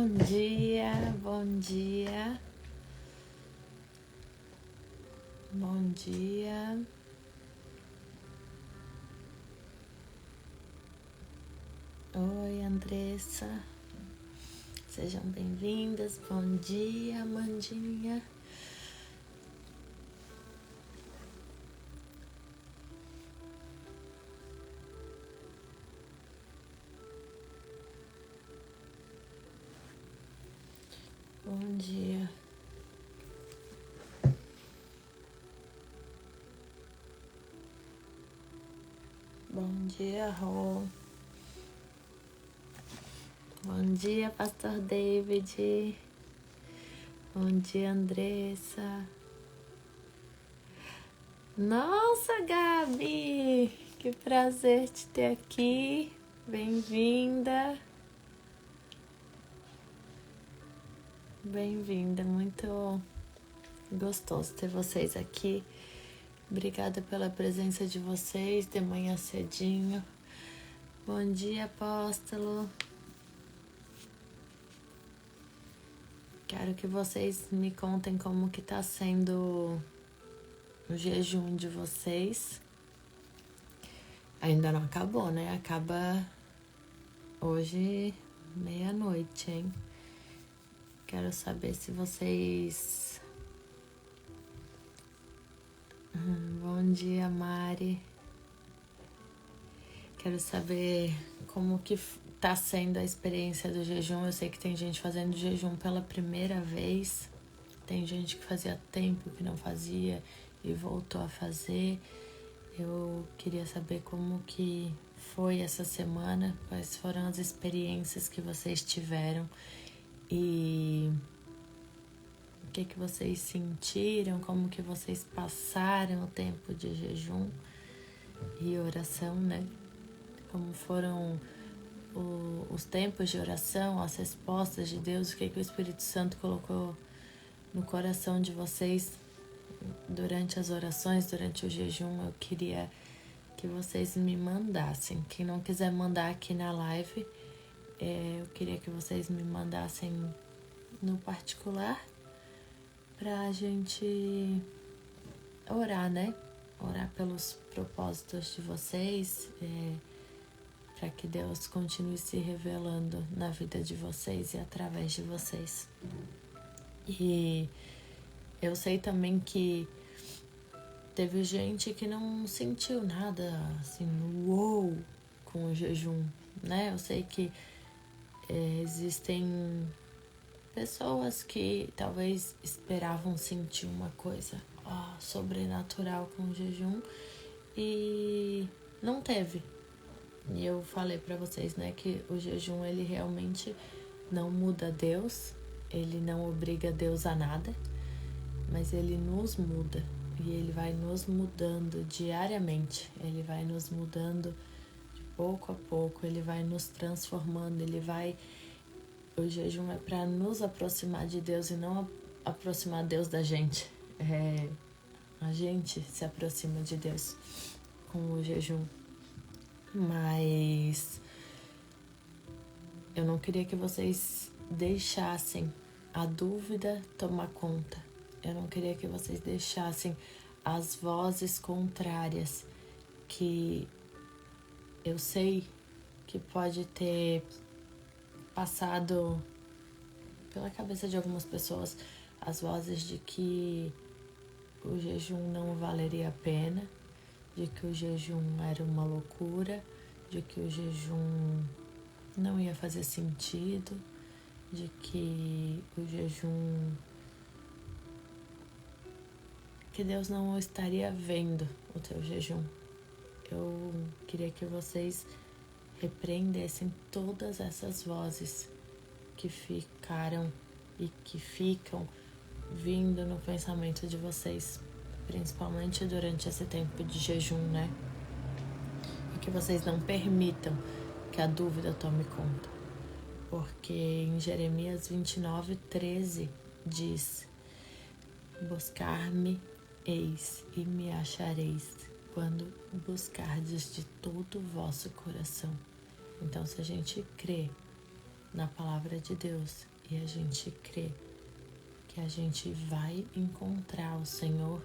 Bom dia, bom dia, bom dia. Oi, Andressa, sejam bem-vindas. Bom dia, Amandinha. Bom dia. Bom dia, Rô. Bom dia, Pastor David. Bom dia, Andressa. Nossa, Gabi, que prazer te ter aqui. Bem-vinda. Bem-vinda, muito gostoso ter vocês aqui. Obrigada pela presença de vocês de manhã cedinho. Bom dia, apóstolo. Quero que vocês me contem como que tá sendo o jejum de vocês. Ainda não acabou, né? Acaba hoje, meia-noite, hein? Quero saber se vocês... Bom dia, Mari. Quero saber como que tá sendo a experiência do jejum. Eu sei que tem gente fazendo jejum pela primeira vez. Tem gente que fazia tempo que não fazia e voltou a fazer. Eu queria saber como que foi essa semana, quais foram as experiências que vocês tiveram e o que vocês sentiram, como que vocês passaram o tempo de jejum e oração, né? Como foram os tempos de oração, as respostas de Deus, o que o Espírito Santo colocou no coração de vocês durante as orações, durante o jejum. Eu queria que vocês me mandassem. Quem não quiser mandar aqui na live, eu queria que vocês me mandassem no particular pra gente orar, né? Orar pelos propósitos de vocês, para que Deus continue se revelando na vida de vocês e através de vocês. E eu sei também que teve gente que não sentiu nada assim, uou, com o jejum, né? Eu sei que existem pessoas que talvez esperavam sentir uma coisa sobrenatural com o jejum e não teve. E eu falei pra vocês, né, que o jejum, ele realmente não muda Deus, ele não obriga Deus a nada, mas ele nos muda e ele vai nos mudando diariamente, ele vai nos mudando de pouco a pouco, ele vai nos transformando, o jejum é para nos aproximar de Deus e não aproximar Deus da gente. A gente se aproxima de Deus com o jejum. Mas eu não queria que vocês deixassem a dúvida tomar conta. Eu não queria que vocês deixassem as vozes contrárias que eu sei que pode ter passado pela cabeça de algumas pessoas, as vozes de que o jejum não valeria a pena, de que o jejum era uma loucura, de que o jejum não ia fazer sentido, de que o jejum... que Deus não estaria vendo o teu jejum. Eu queria que vocês repreendessem todas essas vozes que ficaram e que ficam vindo no pensamento de vocês, principalmente durante esse tempo de jejum, né? E que vocês não permitam que a dúvida tome conta. Porque em Jeremias 29:13 diz: buscar-me eis e me achareis, quando buscardes de todo o vosso coração. Então, se a gente crê na palavra de Deus, e a gente crê que a gente vai encontrar o Senhor,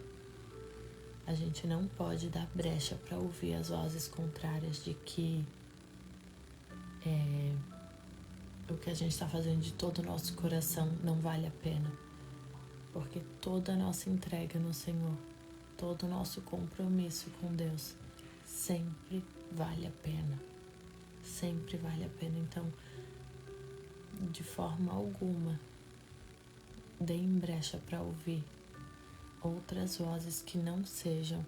a gente não pode dar brecha para ouvir as vozes contrárias de que o que a gente está fazendo de todo o nosso coração não vale a pena. Porque toda a nossa entrega no Senhor, todo o nosso compromisso com Deus, sempre vale a pena. Sempre vale a pena. Então, de forma alguma, deem brecha para ouvir outras vozes que não sejam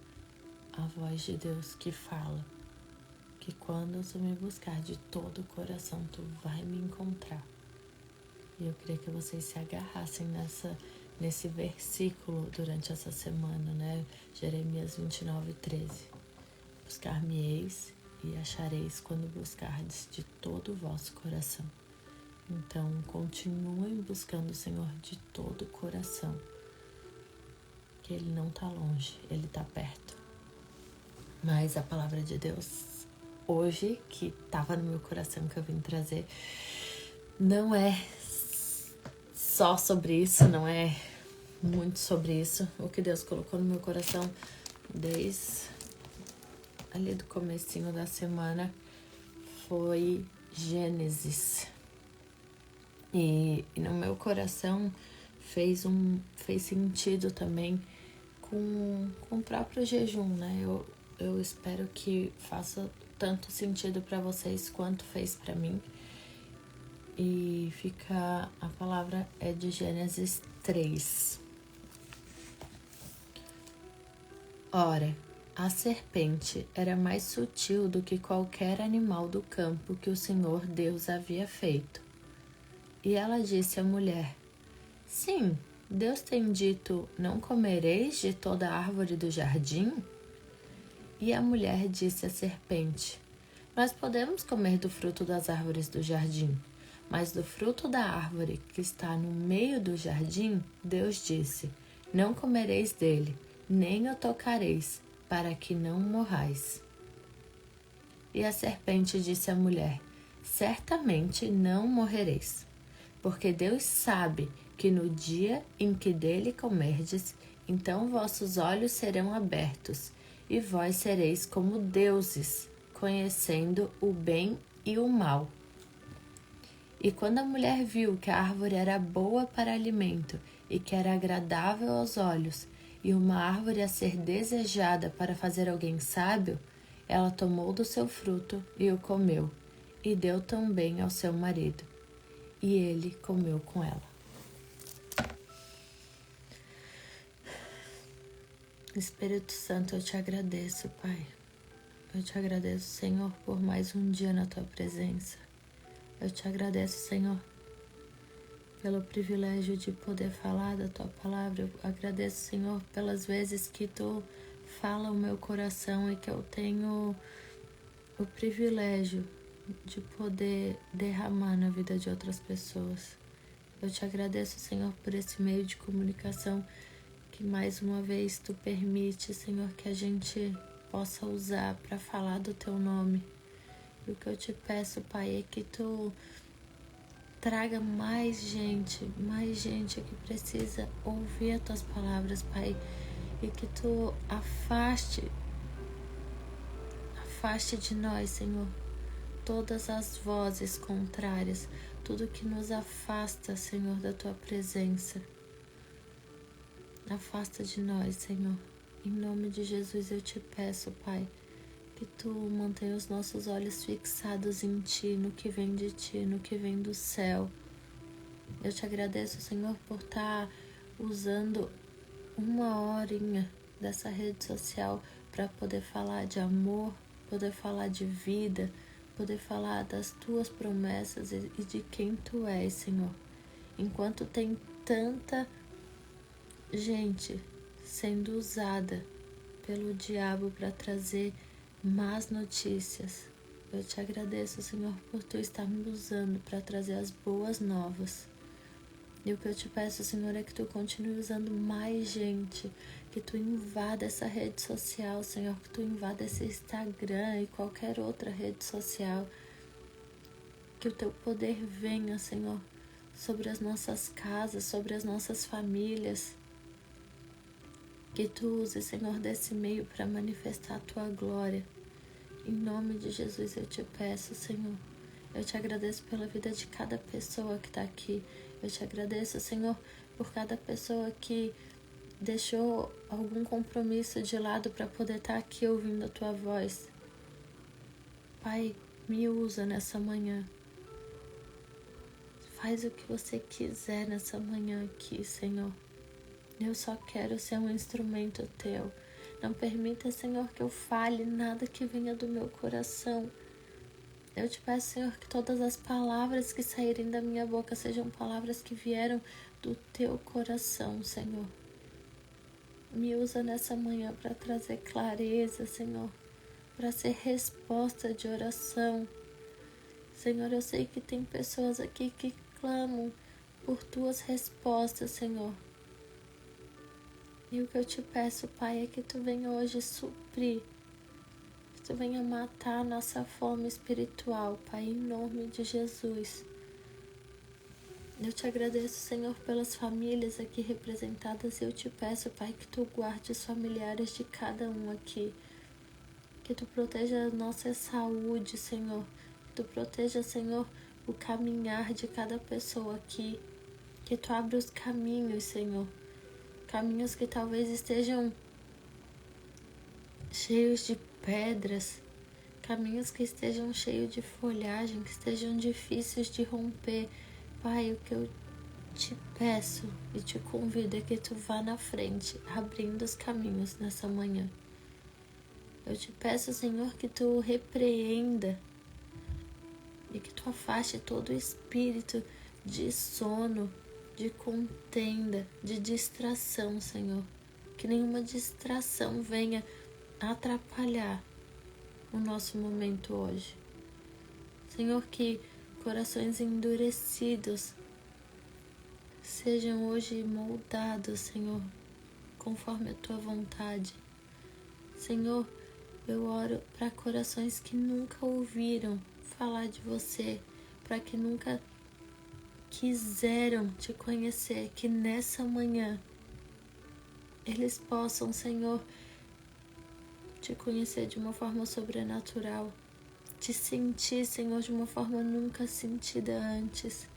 a voz de Deus que fala que quando tu me buscar de todo o coração, tu vai me encontrar. E eu queria que vocês se agarrassem nesse versículo durante essa semana, né? Jeremias 29:13. Buscar-me-eis e achareis quando buscardes de todo o vosso coração. Então, continuem buscando o Senhor de todo o coração, que Ele não está longe, Ele está perto. Mas a palavra de Deus, hoje, que estava no meu coração, que eu vim trazer, não é só sobre isso, não é muito sobre isso. O que Deus colocou no meu coração desde ali do comecinho da semana foi Gênesis. E no meu coração fez sentido também com o próprio jejum, né? Eu espero que faça tanto sentido para vocês quanto fez para mim. E a palavra é de Gênesis 3. Ora, a serpente era mais sutil do que qualquer animal do campo que o Senhor Deus havia feito. E ela disse à mulher: Sim, Deus tem dito, não comereis de toda a árvore do jardim? E a mulher disse à serpente: Nós podemos comer do fruto das árvores do jardim, mas do fruto da árvore que está no meio do jardim, Deus disse: Não comereis dele, nem o tocareis, para que não morrais. E a serpente disse à mulher: Certamente não morrereis, porque Deus sabe que no dia em que dele comerdes, então vossos olhos serão abertos, e vós sereis como deuses, conhecendo o bem e o mal. E quando a mulher viu que a árvore era boa para alimento e que era agradável aos olhos, e uma árvore a ser desejada para fazer alguém sábio, ela tomou do seu fruto e o comeu, e deu também ao seu marido, e ele comeu com ela. Espírito Santo, eu te agradeço, Pai. Eu te agradeço, Senhor, por mais um dia na tua presença. Eu te agradeço, Senhor, pelo privilégio de poder falar da tua palavra. Eu agradeço, Senhor, pelas vezes que tu fala o meu coração e que eu tenho o privilégio de poder derramar na vida de outras pessoas. Eu te agradeço, Senhor, por esse meio de comunicação que mais uma vez tu permite, Senhor, que a gente possa usar para falar do teu nome. E o que eu te peço, Pai, é que tu traga mais gente que precisa ouvir as tuas palavras, Pai, e que tu afaste de nós, Senhor, todas as vozes contrárias, tudo que nos afasta, Senhor, da tua presença. Afasta de nós, Senhor. Em nome de Jesus eu te peço, Pai, que tu mantenha os nossos olhos fixados em ti, no que vem de ti, no que vem do céu. Eu te agradeço, Senhor, por estar usando uma horinha dessa rede social para poder falar de amor, poder falar de vida, poder falar das tuas promessas e de quem tu és, Senhor. Enquanto tem tanta gente sendo usada pelo diabo para trazer más notícias, eu te agradeço, Senhor, por tu estar me usando para trazer as boas novas. E o que eu te peço, Senhor, é que tu continue usando mais gente, que tu invada essa rede social, Senhor, que tu invada esse Instagram e qualquer outra rede social, que o teu poder venha, Senhor, sobre as nossas casas, sobre as nossas famílias. Que Tu use, Senhor, desse meio para manifestar a Tua glória. Em nome de Jesus eu te peço, Senhor. Eu te agradeço pela vida de cada pessoa que está aqui. Eu te agradeço, Senhor, por cada pessoa que deixou algum compromisso de lado para poder estar aqui ouvindo a Tua voz. Pai, me usa nessa manhã. Faz o que Você quiser nessa manhã aqui, Senhor. Eu só quero ser um instrumento Teu. Não permita, Senhor, que eu fale nada que venha do meu coração. Eu te peço, Senhor, que todas as palavras que saírem da minha boca sejam palavras que vieram do Teu coração, Senhor. Me usa nessa manhã para trazer clareza, Senhor, para ser resposta de oração. Senhor, eu sei que tem pessoas aqui que clamam por Tuas respostas, Senhor. E o que eu te peço, Pai, é que Tu venha hoje suprir, que Tu venha matar a nossa fome espiritual, Pai, em nome de Jesus. Eu te agradeço, Senhor, pelas famílias aqui representadas e eu te peço, Pai, que Tu guarde os familiares de cada um aqui, que Tu proteja a nossa saúde, Senhor, que Tu proteja, Senhor, o caminhar de cada pessoa aqui, que Tu abra os caminhos, Senhor, caminhos que talvez estejam cheios de pedras, caminhos que estejam cheios de folhagem, que estejam difíceis de romper. Pai, o que eu te peço e te convido é que Tu vá na frente, abrindo os caminhos nessa manhã. Eu te peço, Senhor, que Tu repreenda e que Tu afaste todo o espírito de sono, de contenda, de distração, Senhor. Que nenhuma distração venha atrapalhar o nosso momento hoje. Senhor, que corações endurecidos sejam hoje moldados, Senhor, conforme a Tua vontade. Senhor, eu oro para corações que nunca ouviram falar de Você, para que nunca quiseram Te conhecer, que nessa manhã eles possam, Senhor, Te conhecer de uma forma sobrenatural, Te sentir, Senhor, de uma forma nunca sentida antes.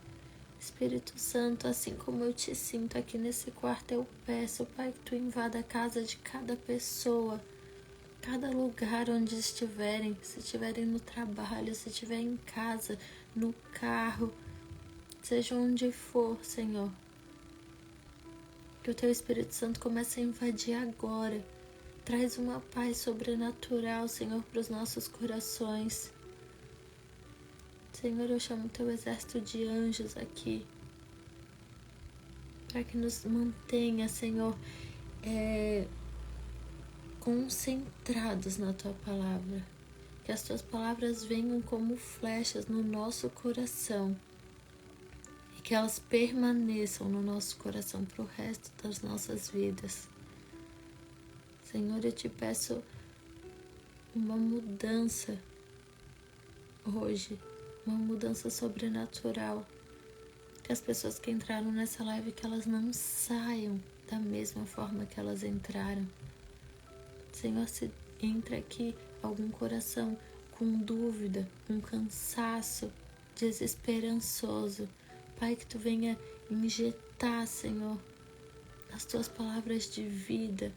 Espírito Santo, assim como eu Te sinto aqui nesse quarto, eu peço, Pai, que Tu invada a casa de cada pessoa, cada lugar onde estiverem, se estiverem no trabalho, se estiverem em casa, no carro, seja onde for, Senhor. Que o Teu Espírito Santo comece a invadir agora. Traz uma paz sobrenatural, Senhor, para os nossos corações. Senhor, eu chamo o Teu exército de anjos aqui, para que nos mantenha, Senhor, concentrados na Tua palavra. Que as Tuas palavras venham como flechas no nosso coração e que elas permaneçam no nosso coração para o resto das nossas vidas. Senhor, eu Te peço uma mudança hoje, uma mudança sobrenatural. Que as pessoas que entraram nessa live, que elas não saiam da mesma forma que elas entraram. Senhor, se entra aqui algum coração com dúvida, com cansaço, desesperançoso, Pai, que Tu venha injetar, Senhor, as Tuas palavras de vida,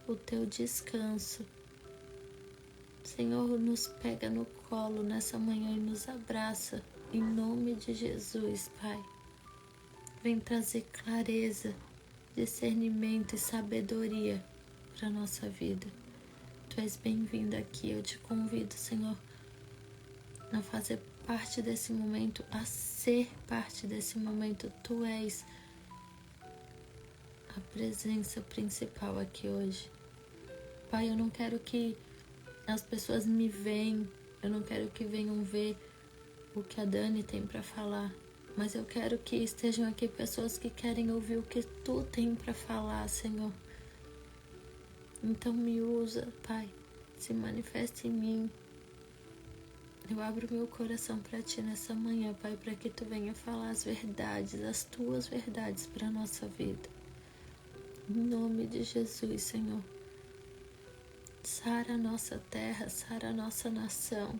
o Teu descanso. Senhor, nos pega no colo nessa manhã e nos abraça, em nome de Jesus, Pai. Vem trazer clareza, discernimento e sabedoria para a nossa vida. Tu és bem-vindo aqui, eu Te convido, Senhor, a fazer parte desse momento, a ser parte desse momento. Tu és a presença principal aqui hoje. Pai, eu não quero que as pessoas me vejam, eu não quero que venham ver o que a Dani tem para falar, mas eu quero que estejam aqui pessoas que querem ouvir o que Tu tem para falar, Senhor. Então me usa, Pai, se manifesta em mim. Eu abro meu coração para Ti nessa manhã, Pai, para que Tu venha falar as verdades, as Tuas verdades para a nossa vida. Em nome de Jesus, Senhor. Sara a nossa terra, sara a nossa nação.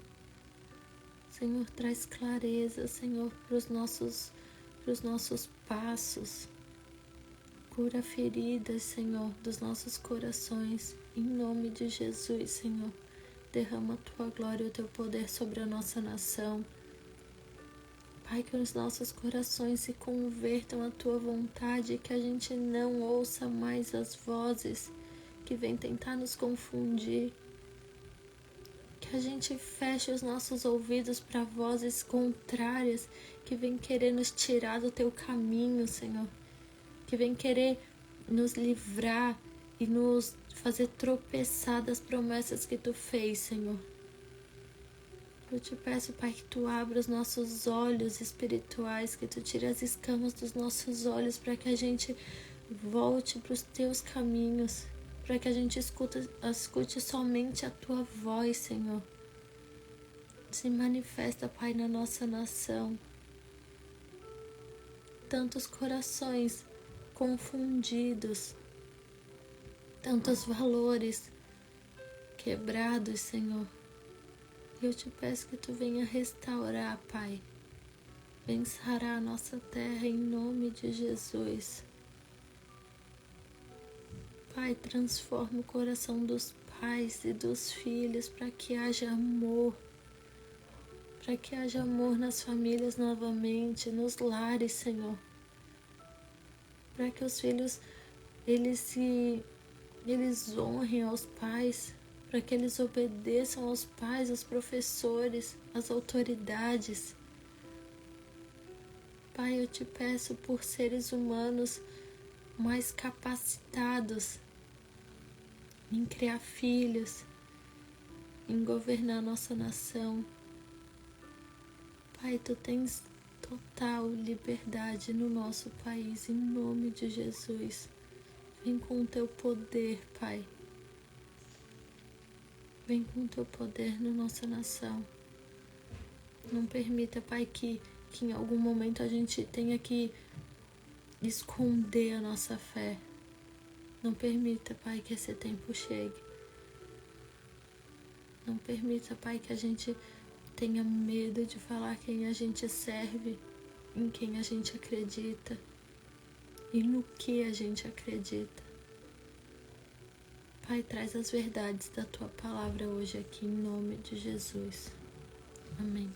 Senhor, traz clareza, Senhor, para os nossos passos. Cura feridas, Senhor, dos nossos corações. Em nome de Jesus, Senhor. Derrama a Tua glória e o Teu poder sobre a nossa nação. Pai, que os nossos corações se convertam à Tua vontade e que a gente não ouça mais as vozes que vêm tentar nos confundir. Que a gente feche os nossos ouvidos para vozes contrárias que vêm querer nos tirar do Teu caminho, Senhor. Que vêm querer nos livrar e nos fazer tropeçar das promessas que Tu fez, Senhor. Eu te peço, Pai, que Tu abra os nossos olhos espirituais, que Tu tire as escamas dos nossos olhos para que a gente volte para os Teus caminhos, para que a gente escute somente a Tua voz, Senhor. Se manifesta, Pai, na nossa nação. Tantos corações confundidos, tantos valores quebrados, Senhor. Eu te peço que Tu venha restaurar, Pai. Vem sarar a nossa terra em nome de Jesus. Pai, transforma o coração dos pais e dos filhos para que haja amor. Para que haja amor nas famílias novamente, nos lares, Senhor. Para que os filhos, eles honrem aos pais, para que eles obedeçam aos pais, aos professores, às autoridades. Pai, eu te peço por seres humanos mais capacitados em criar filhos, em governar nossa nação. Pai, Tu tens total liberdade no nosso país, em nome de Jesus. Vem com o Teu poder, Pai. Vem com o Teu poder na nossa nação. Não permita, Pai, que em algum momento a gente tenha que esconder a nossa fé. Não permita, Pai, que esse tempo chegue. Não permita, Pai, que a gente tenha medo de falar quem a gente serve, em quem a gente acredita e no que a gente acredita. Pai, traz as verdades da Tua palavra hoje aqui, em nome de Jesus. Amém.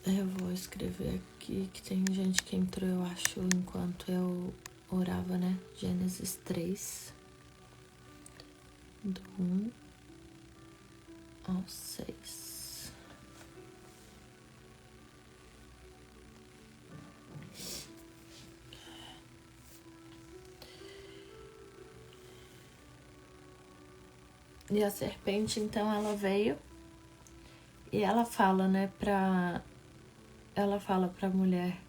Eu vou escrever aqui que tem gente que entrou, eu acho, enquanto eu orava, né? Gênesis 3, do 1 ao 6. E a serpente, então, ela veio e ela fala, né, ela fala pra mulher: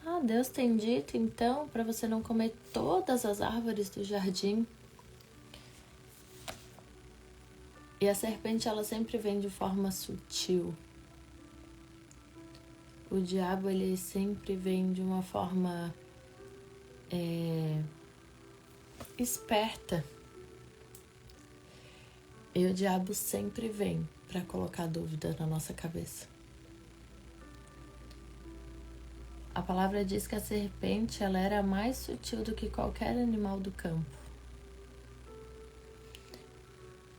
ah, Deus tem dito, então, pra você não comer todas as árvores do jardim. E a serpente, ela sempre vem de forma sutil. O diabo, ele sempre vem de uma forma esperta. E o diabo sempre vem para colocar dúvida na nossa cabeça. A palavra diz que a serpente, ela era mais sutil do que qualquer animal do campo.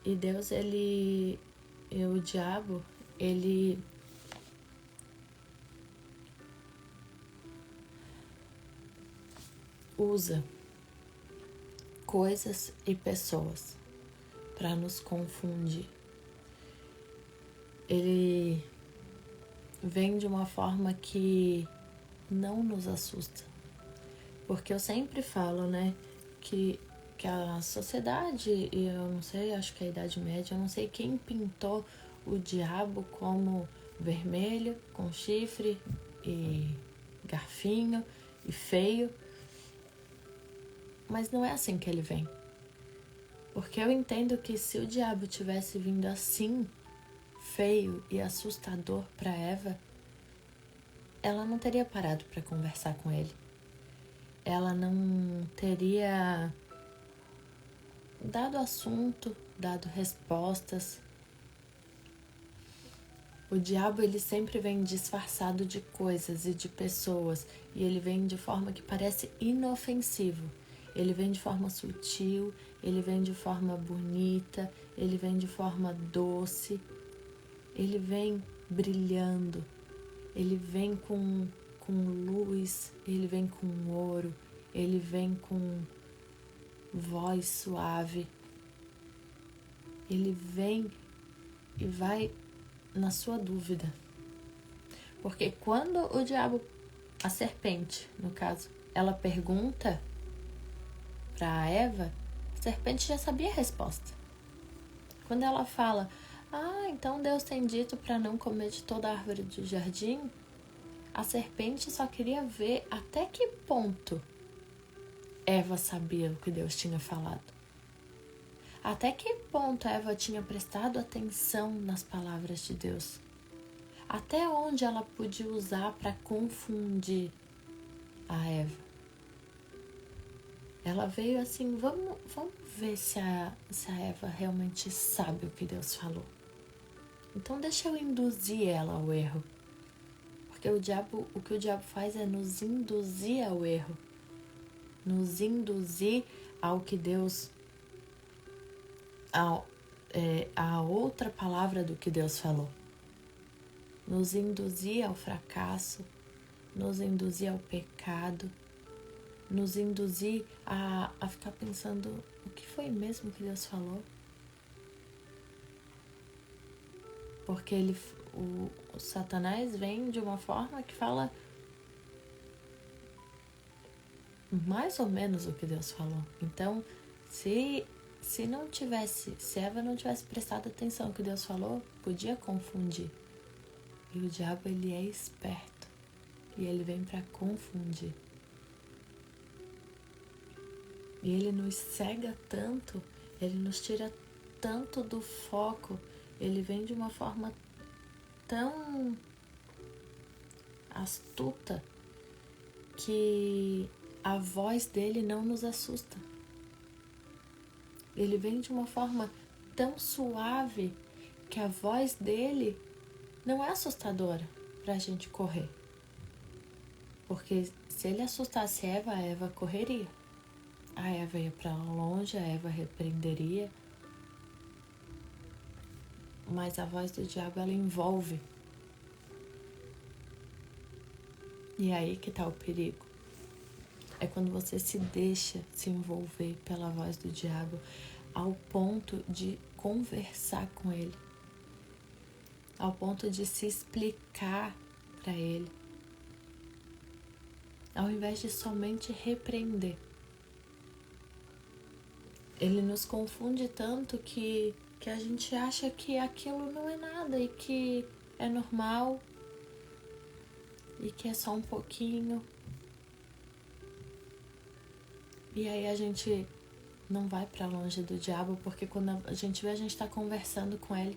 E Deus, o diabo, ele usa coisas e pessoas para nos confundir. Ele vem de uma forma que não nos assusta. Porque eu sempre falo, né, que a sociedade, e eu não sei, acho que a Idade Média, eu não sei quem pintou o diabo como vermelho, com chifre e garfinho e feio. Mas não é assim que ele vem. Porque eu entendo que se o diabo tivesse vindo assim, feio e assustador para Eva, ela não teria parado para conversar com ele. Ela não teria dado assunto, dado respostas. O diabo, ele sempre vem disfarçado de coisas e de pessoas, e ele vem de forma que parece inofensivo. Ele vem de forma sutil, ele vem de forma bonita, ele vem de forma doce, ele vem brilhando, ele vem com luz, ele vem com ouro, ele vem com voz suave, ele vem e vai na sua dúvida. Porque quando o diabo, a serpente, no caso, ela pergunta para Eva, a serpente já sabia a resposta. Quando ela fala, então Deus tem dito para não comer de toda a árvore do jardim, a serpente só queria ver até que ponto Eva sabia o que Deus tinha falado. Até que ponto Eva tinha prestado atenção nas palavras de Deus. Até onde ela podia usar para confundir a Eva. Ela veio assim, vamos ver se a Eva realmente sabe o que Deus falou. Então deixa eu induzir ela ao erro. Porque o que o diabo faz é nos induzir ao erro. Nos induzir ao que Deus... a outra palavra do que Deus falou. Nos induzir ao fracasso, nos induzir ao pecado, nos induzir a ficar pensando o que foi mesmo que Deus falou. Porque o Satanás vem de uma forma que fala mais ou menos o que Deus falou. Então, se Eva não tivesse prestado atenção no que Deus falou, podia confundir. E o diabo, ele é esperto. E ele vem para confundir. E ele nos cega tanto, ele nos tira tanto do foco, ele vem de uma forma tão astuta que a voz dele não nos assusta. Ele vem de uma forma tão suave que a voz dele não é assustadora para a gente correr. Porque se ele assustasse a Eva correria. A Eva ia para longe, a Eva repreenderia. Mas a voz do diabo, ela envolve. E é aí que está o perigo. É quando você se deixa se envolver pela voz do diabo ao ponto de conversar com ele. Ao ponto de se explicar para ele. Ao invés de somente repreender. Ele nos confunde tanto que a gente acha que aquilo não é nada e que é normal e que é só um pouquinho. E aí a gente não vai para longe do diabo, porque quando a gente vê, a gente está conversando com ele.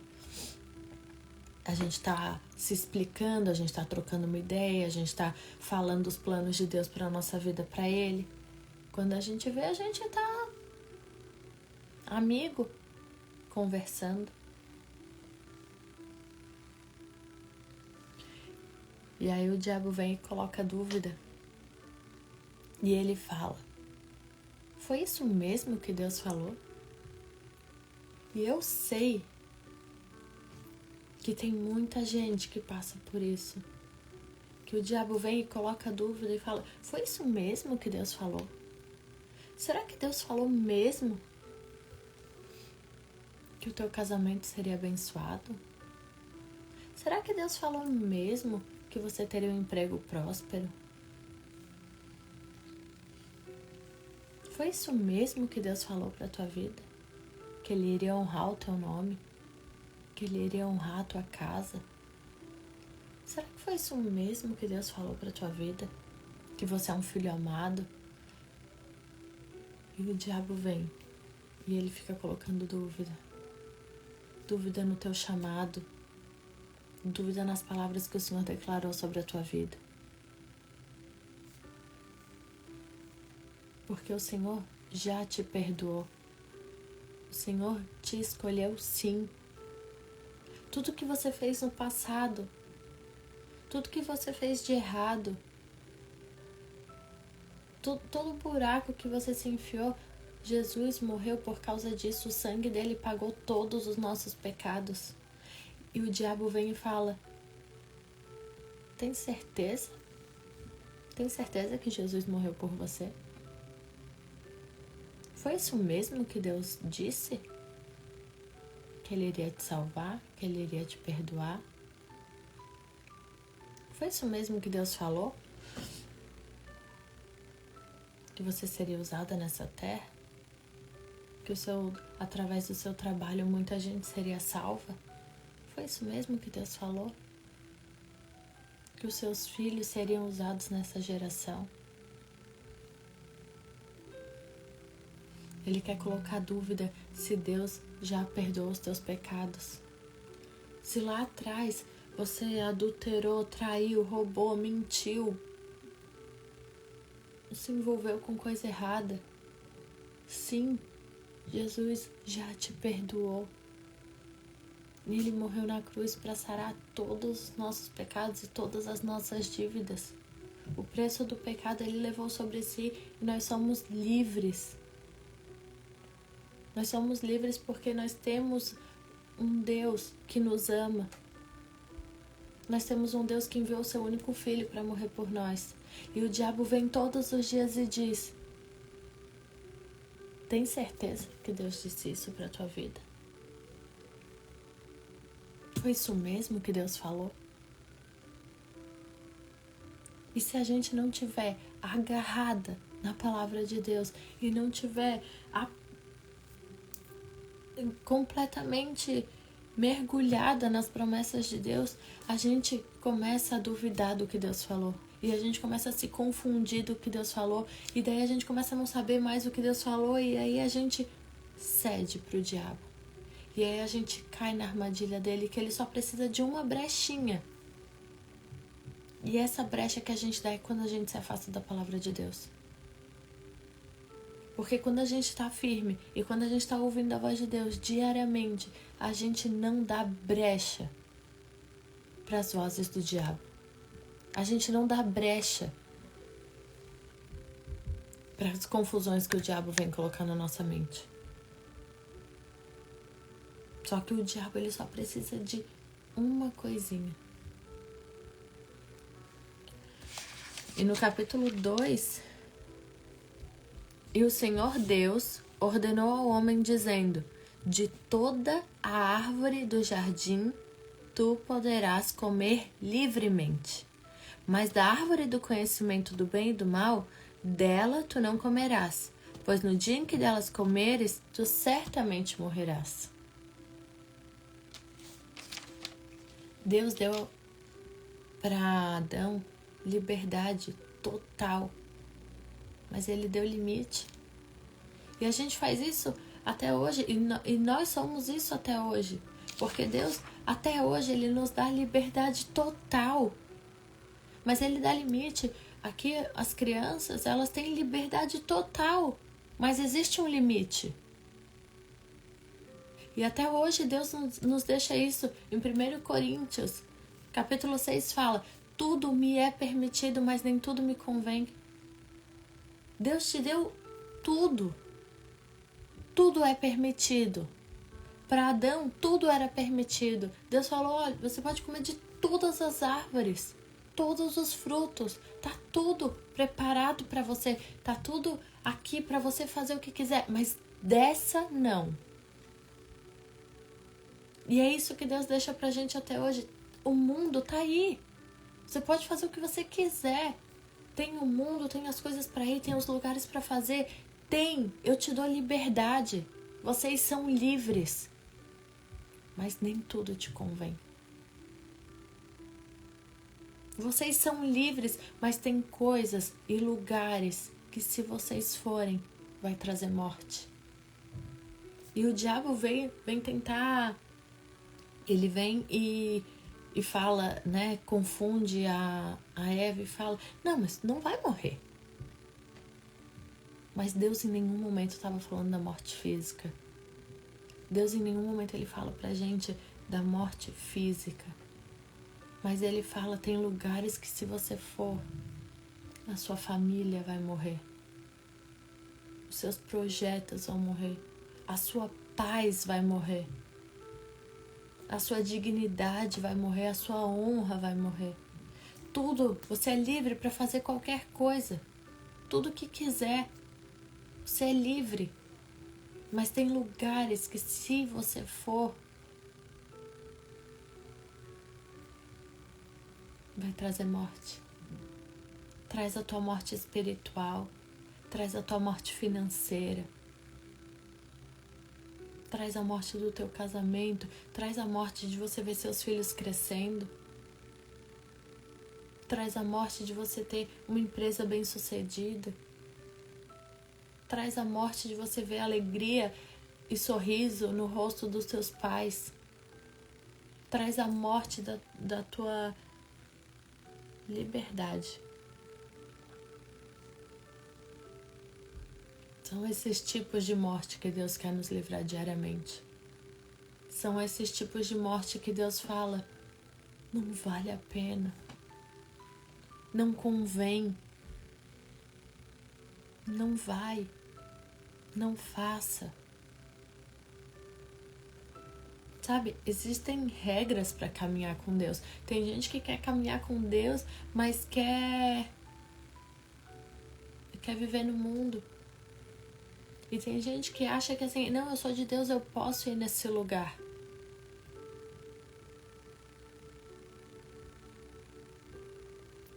A gente está se explicando, a gente está trocando uma ideia, a gente está falando os planos de Deus para a nossa vida para ele. Quando a gente vê, a gente está amigo, conversando. E aí o diabo vem e coloca dúvida. E ele fala, foi isso mesmo que Deus falou? E eu sei que tem muita gente que passa por isso. Que o diabo vem e coloca dúvida e fala, foi isso mesmo que Deus falou? Será que Deus falou mesmo que o teu casamento seria abençoado? Será que Deus falou mesmo que você teria um emprego próspero? Foi isso mesmo que Deus falou para a tua vida? Que Ele iria honrar o teu nome? Que Ele iria honrar a tua casa? Será que foi isso mesmo que Deus falou para a tua vida? Que você é um filho amado? E o diabo vem e ele fica colocando dúvida. Dúvida no teu chamado. Dúvida nas palavras que o Senhor declarou sobre a tua vida. Porque o Senhor já te perdoou. O Senhor te escolheu sim. Tudo que você fez no passado, tudo que você fez de errado, todo buraco que você se enfiou, Jesus morreu por causa disso. O sangue dele pagou todos os nossos pecados. E o diabo vem e fala: tem certeza? Tem certeza que Jesus morreu por você? Foi isso mesmo que Deus disse? Que Ele iria te salvar? Que Ele iria te perdoar? Foi isso mesmo que Deus falou? Que você seria usada nessa terra? Que através do seu trabalho muita gente seria salva? Foi isso mesmo que Deus falou? Que os seus filhos seriam usados nessa geração? Ele quer colocar dúvida se Deus já perdoou os teus pecados. Se lá atrás você adulterou, traiu, roubou, mentiu, se envolveu com coisa errada, sim, Jesus já te perdoou. Ele morreu na cruz para sarar todos os nossos pecados e todas as nossas dívidas. O preço do pecado Ele levou sobre si e nós somos livres. Nós somos livres porque nós temos um Deus que nos ama. Nós temos um Deus que enviou o seu único filho para morrer por nós. E o diabo vem todos os dias e diz: tem certeza que Deus disse isso para a tua vida? Foi isso mesmo que Deus falou? E se a gente não tiver agarrada na palavra de Deus e não tiver completamente mergulhada nas promessas de Deus, a gente começa a duvidar do que Deus falou. E a gente começa a se confundir do que Deus falou. E daí a gente começa a não saber mais o que Deus falou. E aí a gente cede pro diabo. E aí a gente cai na armadilha dele, que ele só precisa de uma brechinha. E essa brecha que a gente dá é quando a gente se afasta da palavra de Deus. Porque quando a gente está firme e quando a gente está ouvindo a voz de Deus diariamente, a gente não dá brecha para as vozes do diabo. A gente não dá brecha para as confusões que o diabo vem colocar na nossa mente. Só que o diabo ele só precisa de uma coisinha. E no capítulo 2... E o Senhor Deus ordenou ao homem, dizendo: de toda a árvore do jardim tu poderás comer livremente, mas da árvore do conhecimento do bem e do mal, dela tu não comerás, pois no dia em que delas comeres, tu certamente morrerás. Deus deu para Adão liberdade total. Mas ele deu limite. E a gente faz isso até hoje. E nós somos isso até hoje. Porque Deus, até hoje, Ele nos dá liberdade total. Mas Ele dá limite. Aqui, as crianças, elas têm liberdade total. Mas existe um limite. E até hoje, Deus nos deixa isso. Em 1 Coríntios, capítulo 6, fala: tudo me é permitido, mas nem tudo me convém. Deus te deu tudo. Tudo é permitido. Para Adão, tudo era permitido. Deus falou: olha, você pode comer de todas as árvores, todos os frutos. Tá tudo preparado para você. Tá tudo aqui para você fazer o que quiser. Mas dessa, não. E é isso que Deus deixa pra gente até hoje. O mundo tá aí. Você pode fazer o que você quiser. Tem o mundo, tem as coisas para ir, tem os lugares para fazer. Tem, eu te dou liberdade. Vocês são livres. Mas nem tudo te convém. Vocês são livres, mas tem coisas e lugares que se vocês forem, vai trazer morte. E o diabo vem tentar, ele vem e fala, né, confunde a Eva e fala, não, mas não vai morrer. Mas Deus em nenhum momento estava falando da morte física. Deus em nenhum momento ele fala pra gente da morte física. Mas ele fala, tem lugares que se você for, a sua família vai morrer. Os seus projetos vão morrer. A sua paz vai morrer. A sua dignidade vai morrer. A sua honra vai morrer. Tudo, você é livre para fazer qualquer coisa. Tudo que quiser. Você é livre. Mas tem lugares que se você for, vai trazer morte. Traz a tua morte espiritual. Traz a tua morte financeira. Traz a morte do teu casamento. Traz a morte de você ver seus filhos crescendo. Traz a morte de você ter uma empresa bem-sucedida. Traz a morte de você ver alegria e sorriso no rosto dos teus pais. Traz a morte da tua liberdade. São esses tipos de morte que Deus quer nos livrar diariamente. São esses tipos de morte que Deus fala, não vale a pena. Não convém. Não vai. Não faça. Sabe, existem regras para caminhar com Deus. Tem gente que quer caminhar com Deus, mas quer viver no mundo. E tem gente que acha que assim, não, eu sou de Deus, eu posso ir nesse lugar.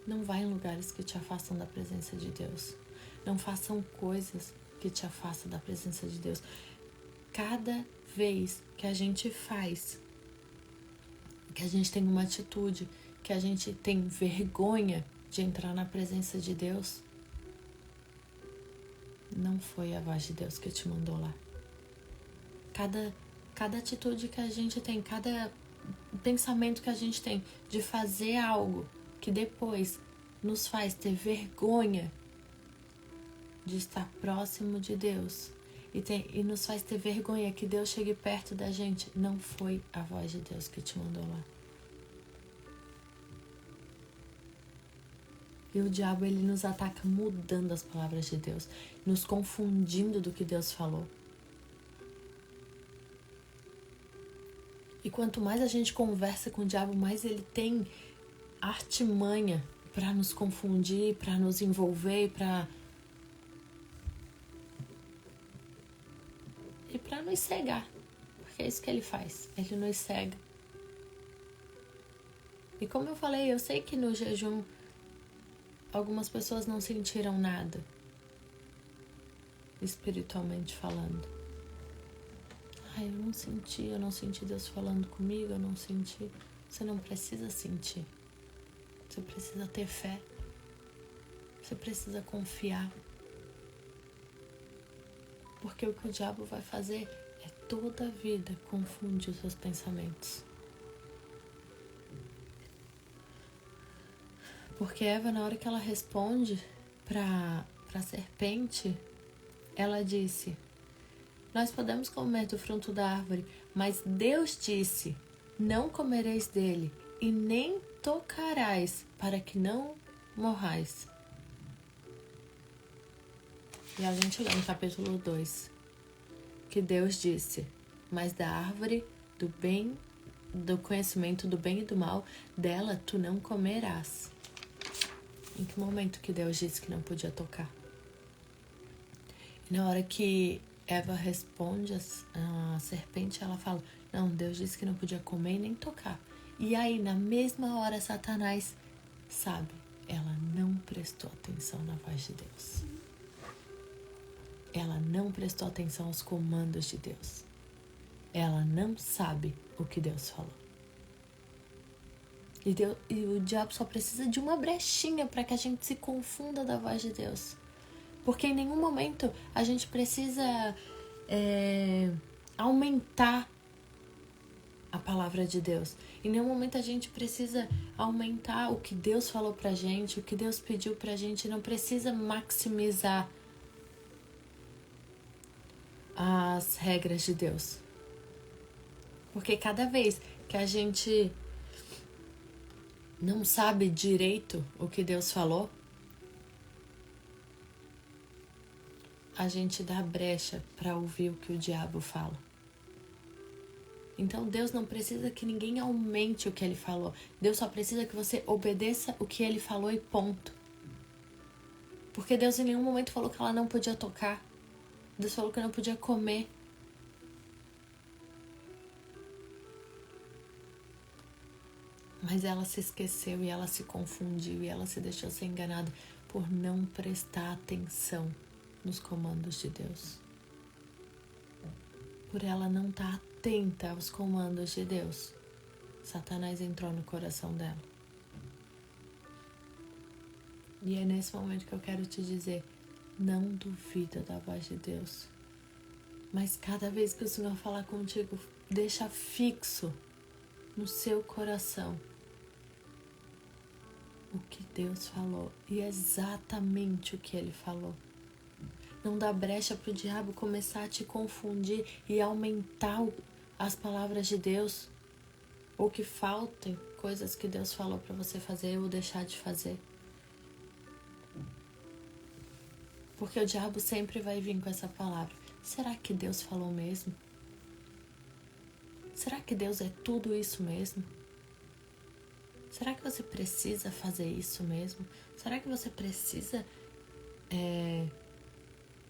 Não vá em lugares que te afastam da presença de Deus. Não façam coisas que te afastam da presença de Deus. Cada vez que a gente faz, que a gente tem uma atitude, que a gente tem vergonha de entrar na presença de Deus, não foi a voz de Deus que te mandou lá. Cada atitude que a gente tem, cada pensamento que a gente tem de fazer algo que depois nos faz ter vergonha de estar próximo de Deus e nos faz ter vergonha que Deus chegue perto da gente, não foi a voz de Deus que te mandou lá. E o diabo, ele nos ataca mudando as palavras de Deus, nos confundindo do que Deus falou. E quanto mais a gente conversa com o diabo, mais ele tem artimanha para nos confundir, para nos envolver e para nos cegar. Porque é isso que ele faz, ele nos cega. E como eu falei, eu sei que no jejum algumas pessoas não sentiram nada, espiritualmente falando. Ai, eu não senti Deus falando comigo, eu não senti. Você não precisa sentir. Você precisa ter fé. Você precisa confiar. Porque o que o diabo vai fazer é toda a vida confundir os seus pensamentos. Porque Eva, na hora que ela responde para a serpente, ela disse, nós podemos comer do fruto da árvore, mas Deus disse, não comereis dele e nem tocarás para que não morrais. E a gente lê no capítulo 2, que Deus disse, mas da árvore do conhecimento do bem e do mal, dela tu não comerás. Em que momento que Deus disse que não podia tocar? E na hora que Eva responde a serpente, ela fala, não, Deus disse que não podia comer e nem tocar. E aí, na mesma hora, Satanás sabe, ela não prestou atenção na voz de Deus. Ela não prestou atenção aos comandos de Deus. Ela não sabe o que Deus falou. E o diabo só precisa de uma brechinha para que a gente se confunda da voz de Deus. Porque em nenhum momento a gente precisa aumentar a palavra de Deus. Em nenhum momento a gente precisa aumentar o que Deus falou pra gente, o que Deus pediu pra gente. Não precisa maximizar as regras de Deus. Porque cada vez que a gente não sabe direito o que Deus falou, a gente dá brecha para ouvir o que o diabo fala. Então Deus não precisa que ninguém aumente o que ele falou. Deus só precisa que você obedeça o que ele falou e ponto. Porque Deus em nenhum momento falou que ela não podia tocar. Deus falou que não podia comer. Mas ela se esqueceu e ela se confundiu e ela se deixou ser enganada por não prestar atenção nos comandos de Deus. Por ela não estar atenta aos comandos de Deus, Satanás entrou no coração dela. E é nesse momento que eu quero te dizer, não duvida da voz de Deus. Mas cada vez que o Senhor falar contigo, deixa fixo no seu coração o que Deus falou e exatamente o que Ele falou. Não dá brecha para o diabo começar a te confundir e aumentar as palavras de Deus, ou que faltem coisas que Deus falou para você fazer ou deixar de fazer. Porque o diabo sempre vai vir com essa palavra. Será que Deus falou mesmo? Será que Deus é tudo isso mesmo? Será que você precisa fazer isso mesmo? Será que você precisa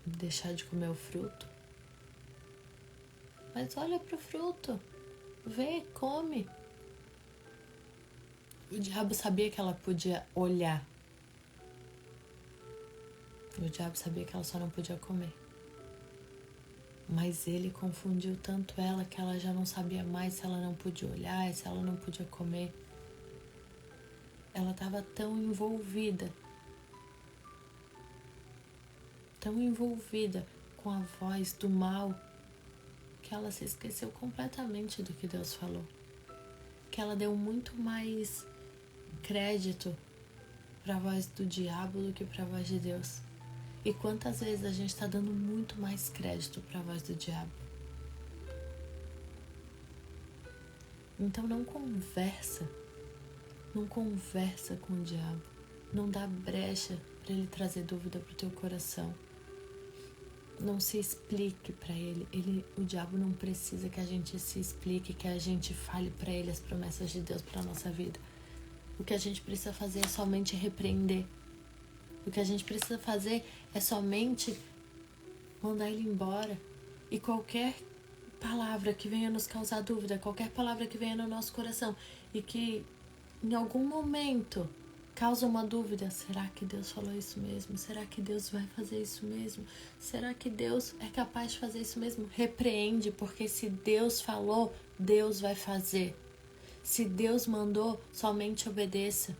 deixar de comer o fruto? Mas olha pro fruto. Vê, come. O diabo sabia que ela podia olhar. O diabo sabia que ela só não podia comer. Mas ele confundiu tanto ela que ela já não sabia mais se ela não podia olhar, se ela não podia comer. Ela estava tão envolvida com a voz do mal, que ela se esqueceu completamente do que Deus falou. Que ela deu muito mais crédito para a voz do diabo do que para a voz de Deus. E quantas vezes a gente está dando muito mais crédito para a voz do diabo? Então não conversa com o diabo. Não dá brecha para ele trazer dúvida para o teu coração. Não se explique para ele. O diabo não precisa que a gente se explique, que a gente fale para ele as promessas de Deus para a nossa vida. O que a gente precisa fazer é somente repreender. O que a gente precisa fazer é somente mandar ele embora. E qualquer palavra que venha nos causar dúvida, qualquer palavra que venha no nosso coração e que em algum momento causa uma dúvida, será que Deus falou isso mesmo? Será que Deus vai fazer isso mesmo? Será que Deus é capaz de fazer isso mesmo? Repreende, porque se Deus falou, Deus vai fazer. Se Deus mandou, somente obedeça.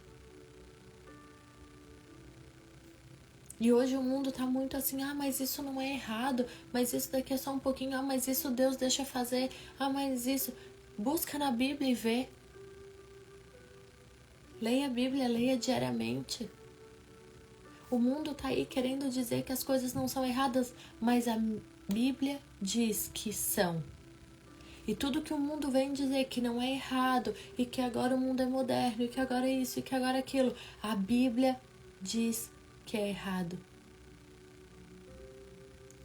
E hoje o mundo tá muito assim, mas isso não é errado, mas isso daqui é só um pouquinho, mas isso Deus deixa fazer, mas isso... Busca na Bíblia e vê. Leia a Bíblia, leia diariamente. O mundo tá aí querendo dizer que as coisas não são erradas, mas a Bíblia diz que são. E tudo que o mundo vem dizer que não é errado, e que agora o mundo é moderno, e que agora é isso, e que agora é aquilo, a Bíblia diz que é errado.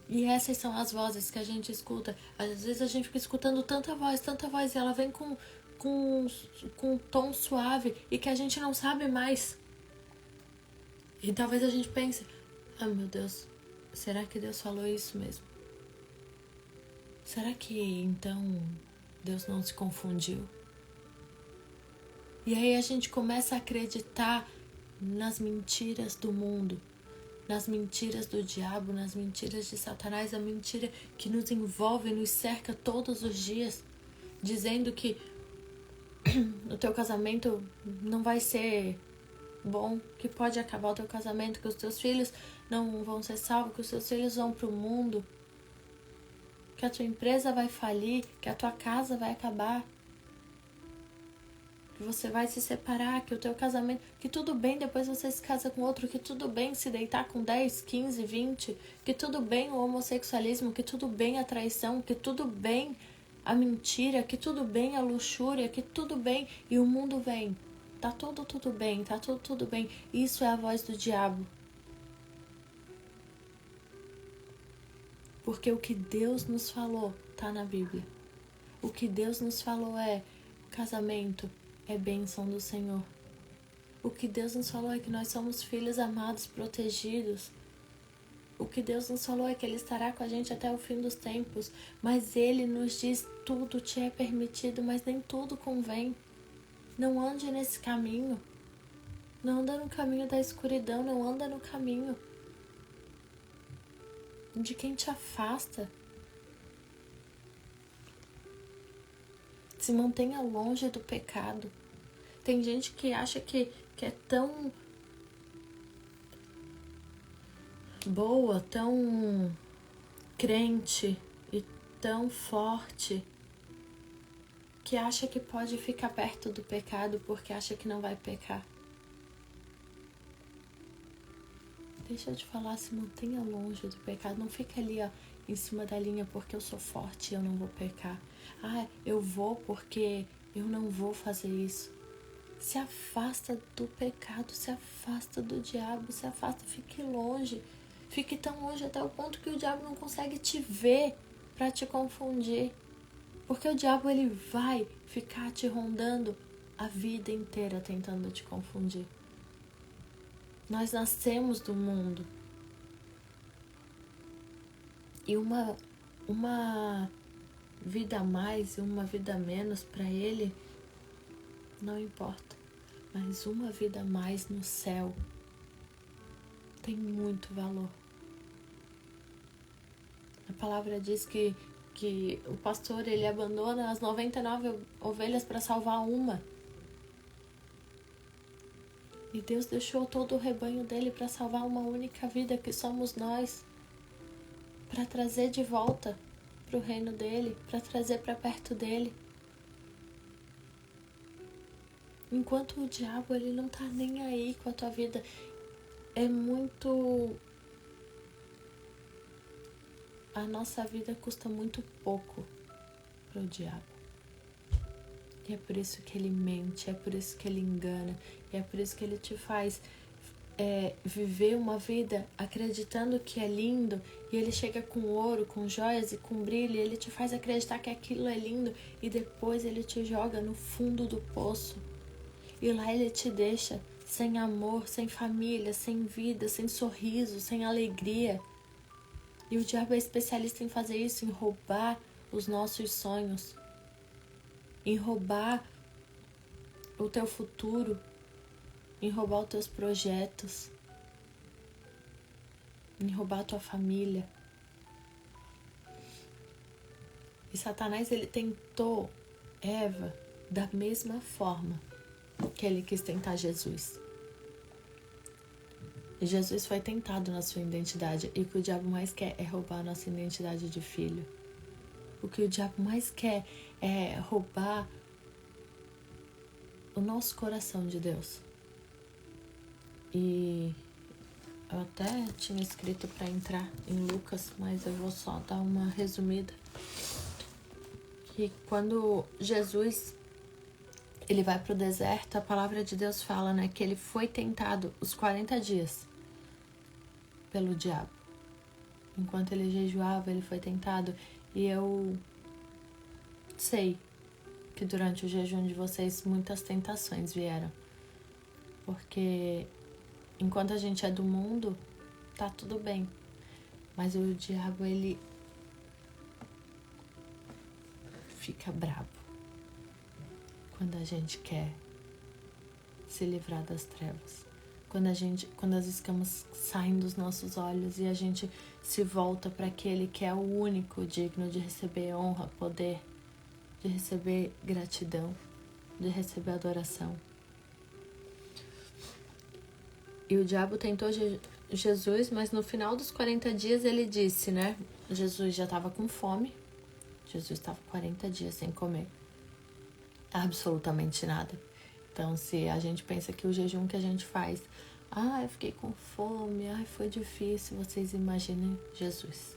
E essas são as vozes que a gente escuta. Às vezes a gente fica escutando tanta voz, e ela vem com um tom suave e que a gente não sabe mais. E talvez a gente pense, meu Deus, será que Deus falou isso mesmo? Será que então Deus não se confundiu? E aí a gente começa a acreditar nas mentiras do mundo, nas mentiras do diabo, nas mentiras de Satanás, a mentira que nos envolve, nos cerca todos os dias, dizendo que o teu casamento não vai ser bom, que pode acabar o teu casamento, que os teus filhos não vão ser salvos, que os teus filhos vão pro mundo, que a tua empresa vai falir, que a tua casa vai acabar, que você vai se separar, que o teu casamento, que tudo bem depois você se casa com outro, que tudo bem se deitar com 10, 15, 20, que tudo bem o homossexualismo, que tudo bem a traição, que tudo bem a mentira, que tudo bem a luxúria, que tudo bem, e o mundo vem. Tá tudo bem, tá tudo bem. Isso é a voz do diabo. Porque o que Deus nos falou tá na Bíblia. O que Deus nos falou é: casamento é bênção do Senhor. O que Deus nos falou é que nós somos filhos amados, protegidos. O que Deus nos falou é que Ele estará com a gente até o fim dos tempos. Mas Ele nos diz: tudo te é permitido, mas nem tudo convém. Não ande nesse caminho. Não anda no caminho da escuridão, não anda no caminho de quem te afasta. Se mantenha longe do pecado. Tem gente que acha que é tão boa, tão crente e tão forte, que acha que pode ficar perto do pecado porque acha que não vai pecar. Deixa eu te falar, se mantenha longe do pecado. Não fica ali, ó, em cima da linha porque eu sou forte e eu não vou pecar. Ah, eu vou porque eu não vou fazer isso. Se afasta do pecado, se afasta do diabo, se afasta, fique longe. Fique tão longe até o ponto que o diabo não consegue te ver para te confundir. Porque o diabo, ele vai ficar te rondando a vida inteira tentando te confundir. Nós nascemos do mundo. E uma vida a mais e uma vida a menos para ele não importa. Mas uma vida a mais no céu tem muito valor. A palavra diz que o pastor, ele abandona as 99 ovelhas para salvar uma. E Deus deixou todo o rebanho dele para salvar uma única vida, que somos nós. Para trazer de volta para o reino dele, para trazer para perto dele. Enquanto o diabo, ele não tá nem aí com a tua vida. É muito... A nossa vida custa muito pouco pro diabo. E é por isso que ele mente, é por isso que ele engana, e é por isso que ele te faz viver uma vida acreditando que é lindo, e ele chega com ouro, com joias e com brilho, e ele te faz acreditar que aquilo é lindo, e depois ele te joga no fundo do poço. E lá ele te deixa sem amor, sem família, sem vida, sem sorriso, sem alegria. E o diabo é especialista em fazer isso, em roubar os nossos sonhos, em roubar o teu futuro, em roubar os teus projetos, em roubar a tua família. E Satanás, ele tentou Eva da mesma forma que ele quis tentar Jesus. E Jesus foi tentado na sua identidade. E o que o diabo mais quer é roubar a nossa identidade de filho. O que o diabo mais quer é roubar o nosso coração de Deus. E eu até tinha escrito para entrar em Lucas, mas eu vou só dar uma resumida. Que quando Jesus ele vai para o deserto, a palavra de Deus fala, né, que ele foi tentado os 40 dias pelo diabo. Enquanto ele jejuava, ele foi tentado. E eu sei que durante o jejum de vocês muitas tentações vieram. Porque enquanto a gente é do mundo, tá tudo bem. Mas o diabo, ele fica bravo quando a gente quer se livrar das trevas. Quando as escamas saem dos nossos olhos e a gente se volta para aquele que é o único digno de receber honra, poder, de receber gratidão, de receber adoração. E o diabo tentou Jesus, mas no final dos 40 dias ele disse, né? Jesus já estava com fome. Jesus estava 40 dias sem comer absolutamente nada. Então, se a gente pensa que o jejum que a gente faz, eu fiquei com fome, foi difícil, vocês imaginem Jesus.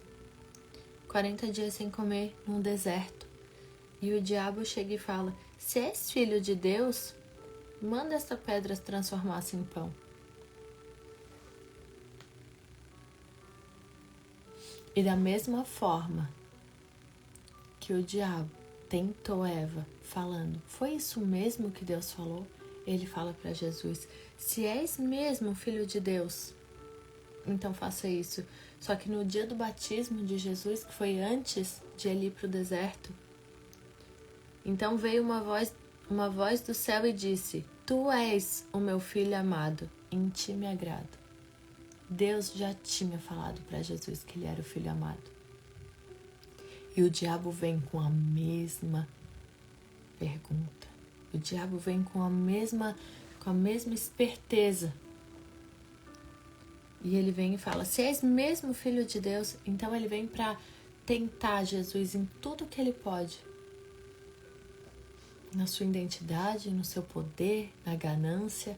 40 dias sem comer num deserto. E o diabo chega e fala: se és filho de Deus, manda esta pedra se transformar-se em pão. E da mesma forma que o diabo tentou Eva, falando: foi isso mesmo que Deus falou? Ele fala para Jesus: se és mesmo filho de Deus, então faça isso. Só que no dia do batismo de Jesus, que foi antes de ele ir para o deserto, então veio uma voz do céu e disse: tu és o meu filho amado, em ti me agrado. Deus já tinha falado para Jesus que ele era o filho amado. E o diabo vem com a mesma pergunta. O diabo vem com a mesma esperteza. E ele vem e fala: se és mesmo filho de Deus, então ele vem para tentar Jesus em tudo que ele pode. Na sua identidade, no seu poder, na ganância.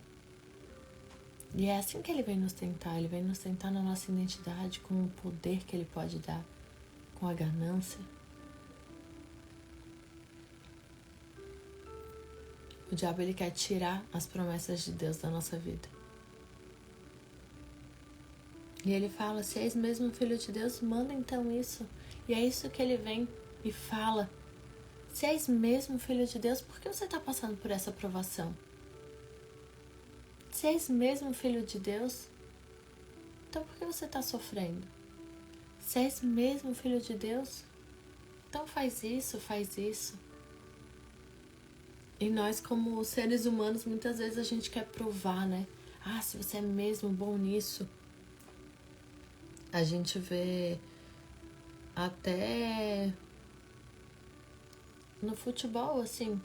E é assim que ele vem nos tentar. Ele vem nos tentar na nossa identidade, com o poder que ele pode dar, com a ganância. O diabo, ele quer tirar as promessas de Deus da nossa vida. E ele fala: se és mesmo filho de Deus, manda então isso. E é isso que ele vem e fala: se és mesmo filho de Deus, por que você está passando por essa provação? Se és mesmo filho de Deus, então por que você está sofrendo? Se és mesmo filho de Deus, então faz isso, faz isso. E nós, como seres humanos, muitas vezes a gente quer provar, né? Se você é mesmo bom nisso. A gente vê até no futebol, assim,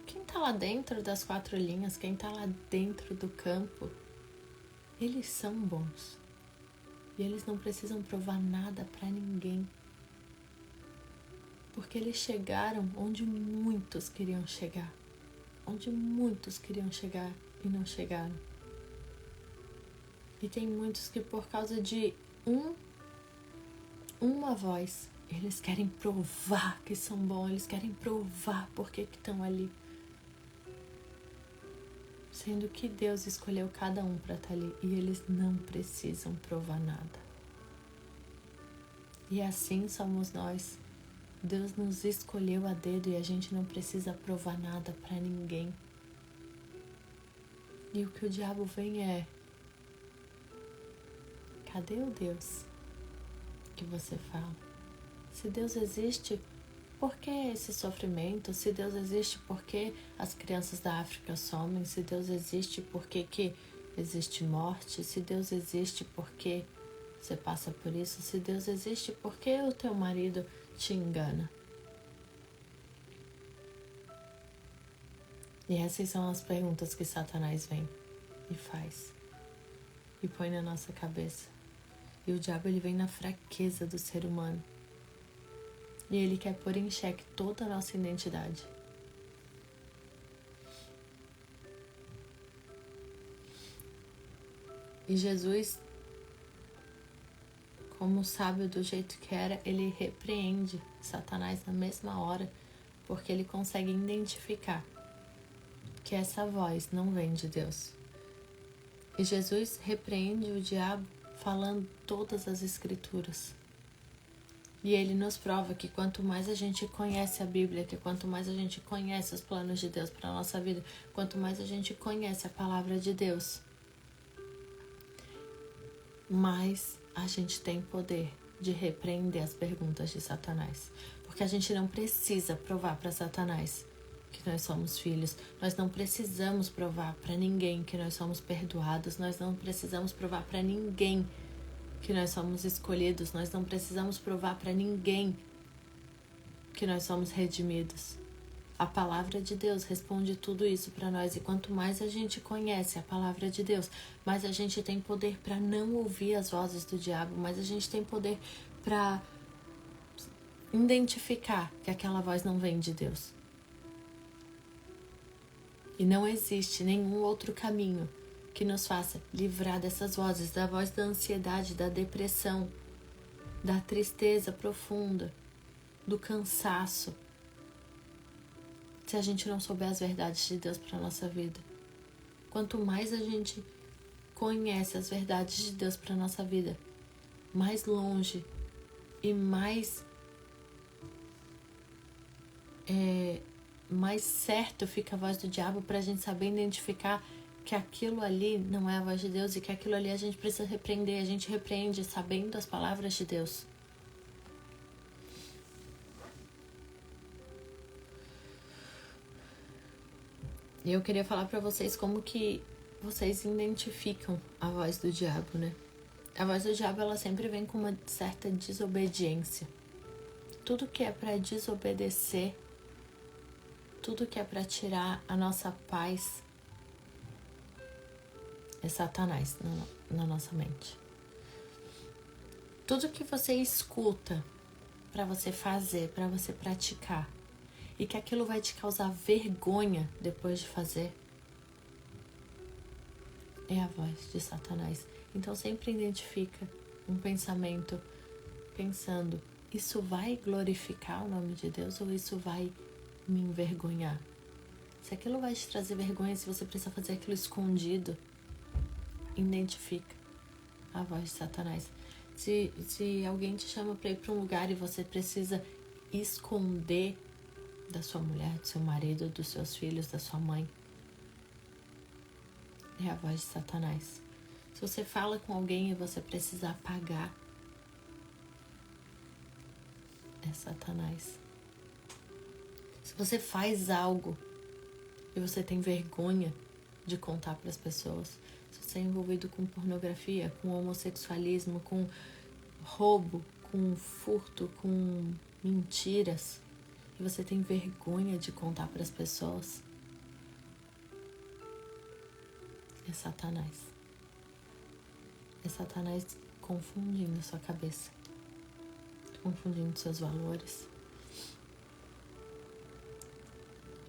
quem tá lá dentro das 4 linhas, quem tá lá dentro do campo, eles são bons. E eles não precisam provar nada pra ninguém. Porque eles chegaram onde muitos queriam chegar. Onde muitos queriam chegar e não chegaram. E tem muitos que por causa de uma voz, eles querem provar que são bons, eles querem provar por que estão ali. Sendo que Deus escolheu cada um para estar ali e eles não precisam provar nada. E assim somos nós. Deus nos escolheu a dedo e a gente não precisa provar nada para ninguém. E o que o diabo vem é: cadê o Deus que você fala? Se Deus existe, por que esse sofrimento? Se Deus existe, por que as crianças da África somem? Se Deus existe, por que existe morte? Se Deus existe, por que você passa por isso? Se Deus existe, por que o teu marido te engana? E essas são as perguntas que Satanás vem e faz e põe na nossa cabeça. E o diabo, ele vem na fraqueza do ser humano. E ele quer pôr em xeque toda a nossa identidade. E Jesus, como sábio do jeito que era, ele repreende Satanás na mesma hora, porque ele consegue identificar que essa voz não vem de Deus. E Jesus repreende o diabo falando todas as escrituras. E ele nos prova que quanto mais a gente conhece a Bíblia, que quanto mais a gente conhece os planos de Deus para a nossa vida, quanto mais a gente conhece a palavra de Deus, mais a gente tem poder de repreender as perguntas de Satanás. Porque a gente não precisa provar para Satanás que nós somos filhos. Nós não precisamos provar para ninguém que nós somos perdoados. Nós não precisamos provar para ninguém que nós somos escolhidos. Nós não precisamos provar para ninguém que nós somos redimidos. A palavra de Deus responde tudo isso para nós. E quanto mais a gente conhece a palavra de Deus, mais a gente tem poder para não ouvir as vozes do diabo, mais a gente tem poder para identificar que aquela voz não vem de Deus. E não existe nenhum outro caminho que nos faça livrar dessas vozes, da voz da ansiedade, da depressão, da tristeza profunda, do cansaço, se a gente não souber as verdades de Deus para a nossa vida. Quanto mais a gente conhece as verdades de Deus para a nossa vida, mais longe e mais certo fica a voz do diabo para a gente saber identificar que aquilo ali não é a voz de Deus e que aquilo ali a gente precisa repreender. A gente repreende sabendo as palavras de Deus. E eu queria falar para vocês como que vocês identificam a voz do diabo, né? A voz do diabo, ela sempre vem com uma certa desobediência. Tudo que é para desobedecer, tudo que é para tirar a nossa paz, é Satanás na nossa mente. Tudo que você escuta para você fazer, para você praticar, e que aquilo vai te causar vergonha depois de fazer, é a voz de Satanás. Então sempre identifica um pensamento pensando, isso vai glorificar o nome de Deus ou isso vai me envergonhar? Se aquilo vai te trazer vergonha, se você precisa fazer aquilo escondido, identifica a voz de Satanás. Se alguém te chama para ir para um lugar e você precisa esconder da sua mulher, do seu marido, dos seus filhos, da sua mãe, é a voz de Satanás. Se você fala com alguém e você precisa apagar, é Satanás. Se você faz algo e você tem vergonha de contar para as pessoas, se você é envolvido com pornografia, com homossexualismo, com roubo, com furto, com mentiras, e você tem vergonha de contar para as pessoas, é Satanás. É Satanás confundindo a sua cabeça, confundindo seus valores.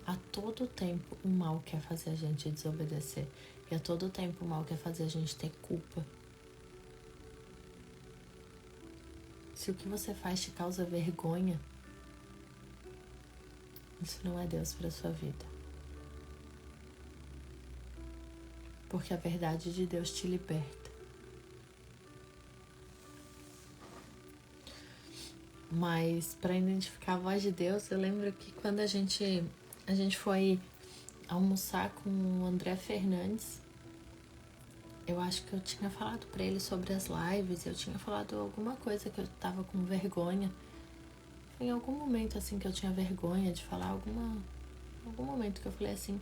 A todo tempo o mal quer fazer a gente desobedecer. E a todo tempo o mal quer fazer a gente ter culpa. Se o que você faz te causa vergonha, isso não é Deus para a sua vida. Porque a verdade de Deus te liberta. Mas para identificar a voz de Deus, eu lembro que quando a gente foi almoçar com o André Fernandes, eu acho que eu tinha falado para ele sobre as lives, eu tinha falado alguma coisa que eu tava com vergonha. Foi em algum momento assim que eu tinha vergonha de falar, algum momento que eu falei assim,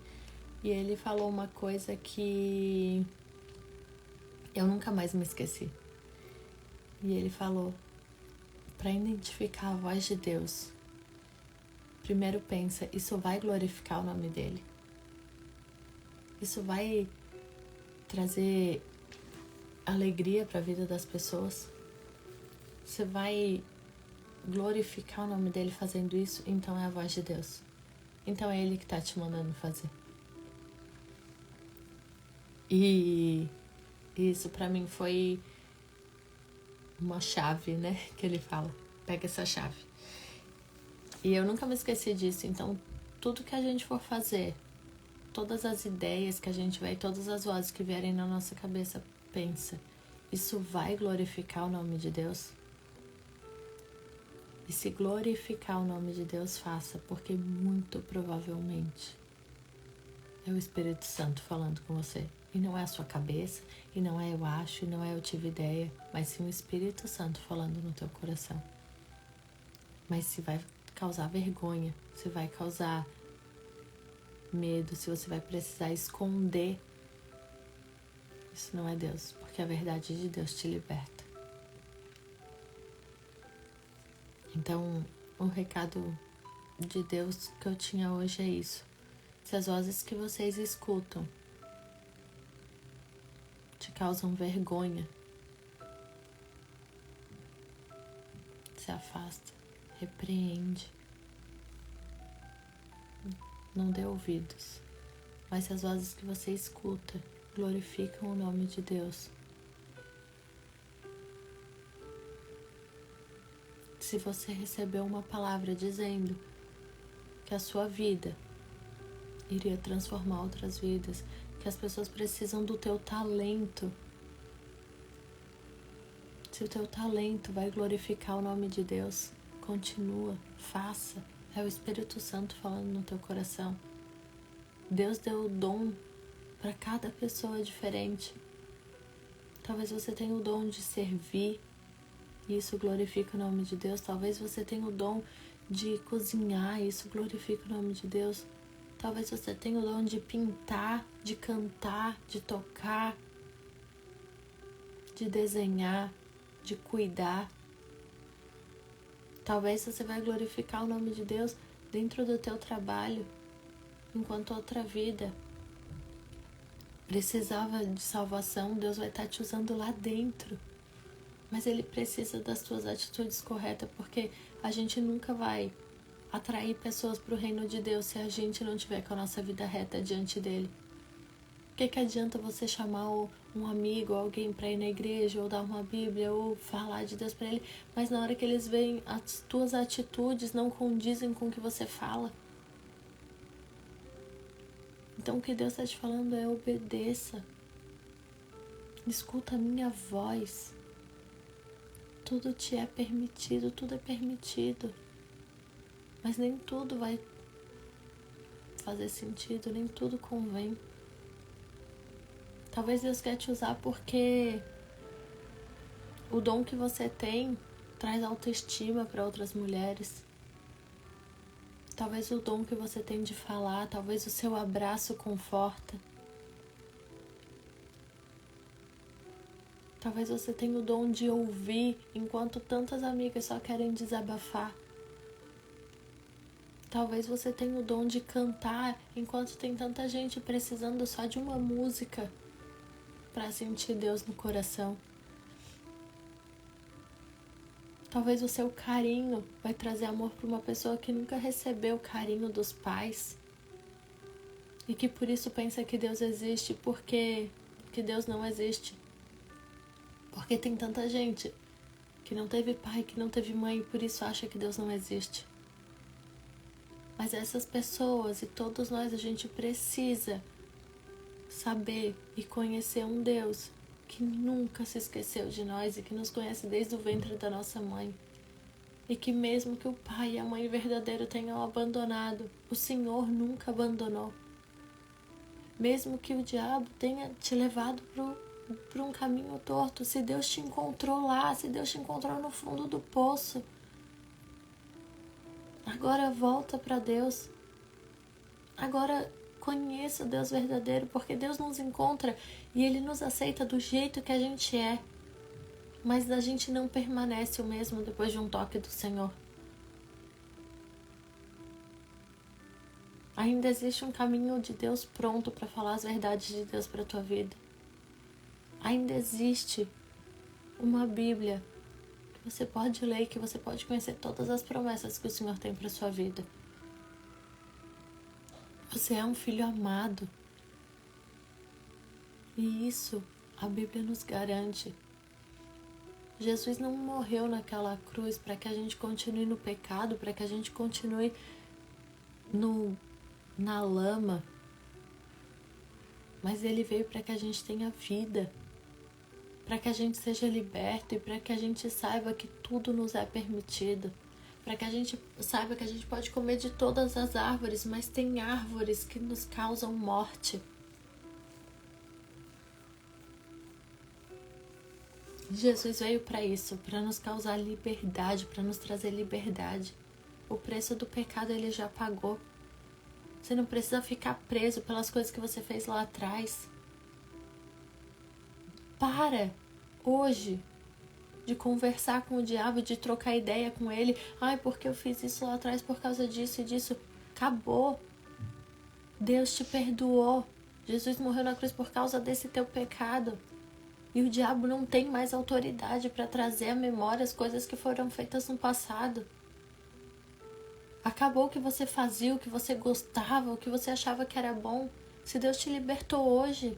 e ele falou uma coisa que eu nunca mais me esqueci. E ele falou, para identificar a voz de Deus, primeiro pensa, isso vai glorificar o nome dele? Isso vai trazer alegria para a vida das pessoas? Você vai glorificar o nome dele fazendo isso? Então é a voz de Deus. Então é ele que está te mandando fazer. E isso para mim foi uma chave, né? Que ele fala, pega essa chave. E eu nunca me esqueci disso. Então tudo que a gente for fazer, todas as ideias que a gente vai, todas as vozes que vierem na nossa cabeça, pensa, isso vai glorificar o nome de Deus? E se glorificar o nome de Deus, faça, porque muito provavelmente é o Espírito Santo falando com você. E não é a sua cabeça, e não é eu acho, e não é eu tive ideia, mas sim o Espírito Santo falando no teu coração. Mas se vai causar vergonha, se vai causar medo, se você vai precisar esconder, isso não é Deus, porque a verdade de Deus te liberta. Então, o recado de Deus que eu tinha hoje é isso. Se as vozes que vocês escutam te causam vergonha, se afasta, repreende, não dê ouvidos. Mas se as vozes que você escuta glorificam o nome de Deus, se você recebeu uma palavra dizendo que a sua vida iria transformar outras vidas, que as pessoas precisam do teu talento, se o teu talento vai glorificar o nome de Deus, continua, faça. É o Espírito Santo falando no teu coração. Deus deu o dom para cada pessoa diferente. Talvez você tenha o dom de servir, e isso glorifica o nome de Deus. Talvez você tenha o dom de cozinhar, e isso glorifica o nome de Deus. Talvez você tenha o dom de pintar, de cantar, de tocar, de desenhar, de cuidar. Talvez você vai glorificar o nome de Deus dentro do teu trabalho, enquanto outra vida precisava de salvação, Deus vai estar te usando lá dentro. Mas Ele precisa das tuas atitudes corretas, porque a gente nunca vai atrair pessoas para o reino de Deus se a gente não tiver com a nossa vida reta diante dele. O que adianta você chamar um amigo, alguém para ir na igreja, ou dar uma Bíblia, ou falar de Deus para ele, mas na hora que eles veem as tuas atitudes não condizem com o que você fala? Então o que Deus está te falando é obedeça. Escuta a minha voz. Tudo te é permitido, tudo é permitido. Mas nem tudo vai fazer sentido, nem tudo convém. Talvez Deus quer te usar porque o dom que você tem traz autoestima para outras mulheres. Talvez o dom que você tem de falar, talvez o seu abraço conforta. Talvez você tenha o dom de ouvir enquanto tantas amigas só querem desabafar. Talvez você tenha o dom de cantar enquanto tem tanta gente precisando só de uma música para sentir Deus no coração. Talvez o seu carinho vai trazer amor para uma pessoa que nunca recebeu o carinho dos pais e que por isso pensa que Deus existe porque Deus não existe. Porque tem tanta gente que não teve pai, que não teve mãe e por isso acha que Deus não existe. Mas essas pessoas e todos nós, a gente precisa saber e conhecer um Deus que nunca se esqueceu de nós e que nos conhece desde o ventre da nossa mãe. E que mesmo que o pai e a mãe verdadeiro tenham abandonado, o Senhor nunca abandonou. Mesmo que o diabo tenha te levado para um caminho torto, se Deus te encontrou lá, se Deus te encontrou no fundo do poço, agora volta para Deus. Agora conheça o Deus verdadeiro, porque Deus nos encontra e Ele nos aceita do jeito que a gente é. Mas a gente não permanece o mesmo depois de um toque do Senhor. Ainda existe um caminho de Deus pronto para falar as verdades de Deus para a tua vida. Ainda existe uma Bíblia que você pode ler e que você pode conhecer todas as promessas que o Senhor tem para a sua vida. Você é um filho amado. E isso a Bíblia nos garante. Jesus não morreu naquela cruz para que a gente continue no pecado, para que a gente continue na lama. Mas Ele veio para que a gente tenha vida, para que a gente seja liberto e para que a gente saiba que tudo nos é permitido. Para que a gente saiba que a gente pode comer de todas as árvores, mas tem árvores que nos causam morte. Jesus veio para isso, para nos causar liberdade, para nos trazer liberdade. O preço do pecado Ele já pagou. Você não precisa ficar preso pelas coisas que você fez lá atrás. Para, hoje, de conversar com o diabo, de trocar ideia com ele. Ai, porque eu fiz isso lá atrás por causa disso e disso. Acabou. Deus te perdoou. Jesus morreu na cruz por causa desse teu pecado. E o diabo não tem mais autoridade para trazer à memória as coisas que foram feitas no passado. Acabou o que você fazia, o que você gostava, o que você achava que era bom. Se Deus te libertou hoje,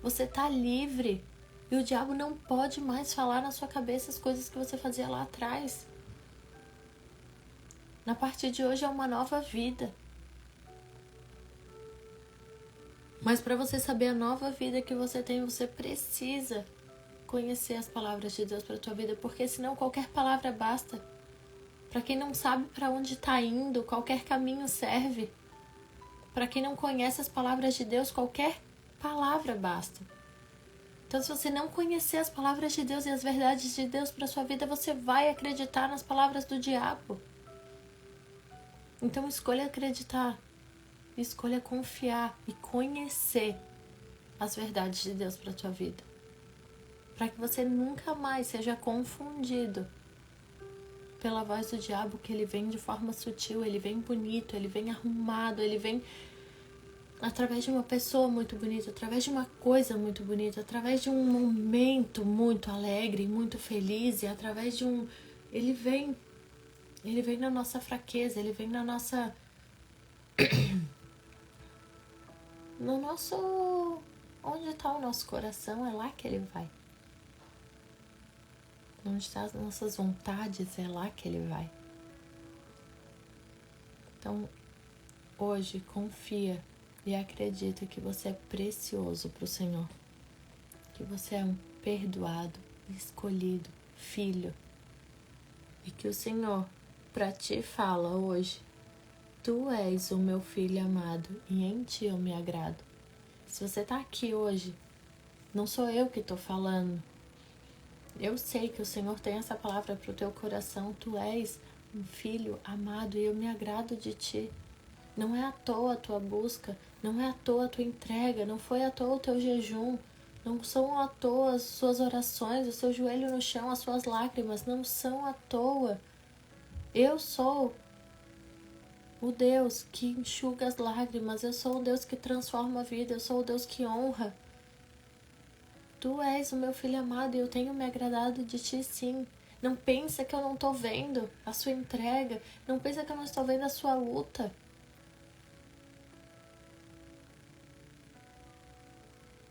você está livre. E o diabo não pode mais falar na sua cabeça as coisas que você fazia lá atrás. Na partir de hoje é uma nova vida. Mas para você saber a nova vida que você tem, você precisa conhecer as palavras de Deus para a tua vida, porque senão qualquer palavra basta. Para quem não sabe para onde está indo, qualquer caminho serve. Para quem não conhece as palavras de Deus, qualquer palavra basta. Então, se você não conhecer as palavras de Deus e as verdades de Deus para sua vida, você vai acreditar nas palavras do diabo. Então, escolha acreditar. Escolha confiar e conhecer as verdades de Deus para a tua vida. Para que você nunca mais seja confundido pela voz do diabo, que ele vem de forma sutil, ele vem bonito, ele vem arrumado, ele vem através de uma pessoa muito bonita, através de uma coisa muito bonita, através de um momento muito alegre, muito feliz, e através de um... Ele vem na nossa fraqueza, ele vem na nossa... no nosso... Onde está o nosso coração, é lá que ele vai. Onde estão as nossas vontades, é lá que ele vai. Então, hoje, confia e acredita que você é precioso para o Senhor. Que você é um perdoado, escolhido, filho. E que o Senhor, para ti, fala hoje: tu és o meu filho amado e em ti eu me agrado. Se você está aqui hoje, não sou eu que estou falando. Eu sei que o Senhor tem essa palavra para o teu coração. Tu és um filho amado e eu me agrado de ti. Não é à toa a tua busca, não é à toa a tua entrega, não foi à toa o teu jejum, não são à toa as suas orações, o seu joelho no chão, as suas lágrimas, não são à toa. Eu sou o Deus que enxuga as lágrimas, eu sou o Deus que transforma a vida, eu sou o Deus que honra. Tu és o meu filho amado e eu tenho me agradado de ti, sim. Não pensa que eu não estou vendo a sua entrega, não pensa que eu não estou vendo a sua luta.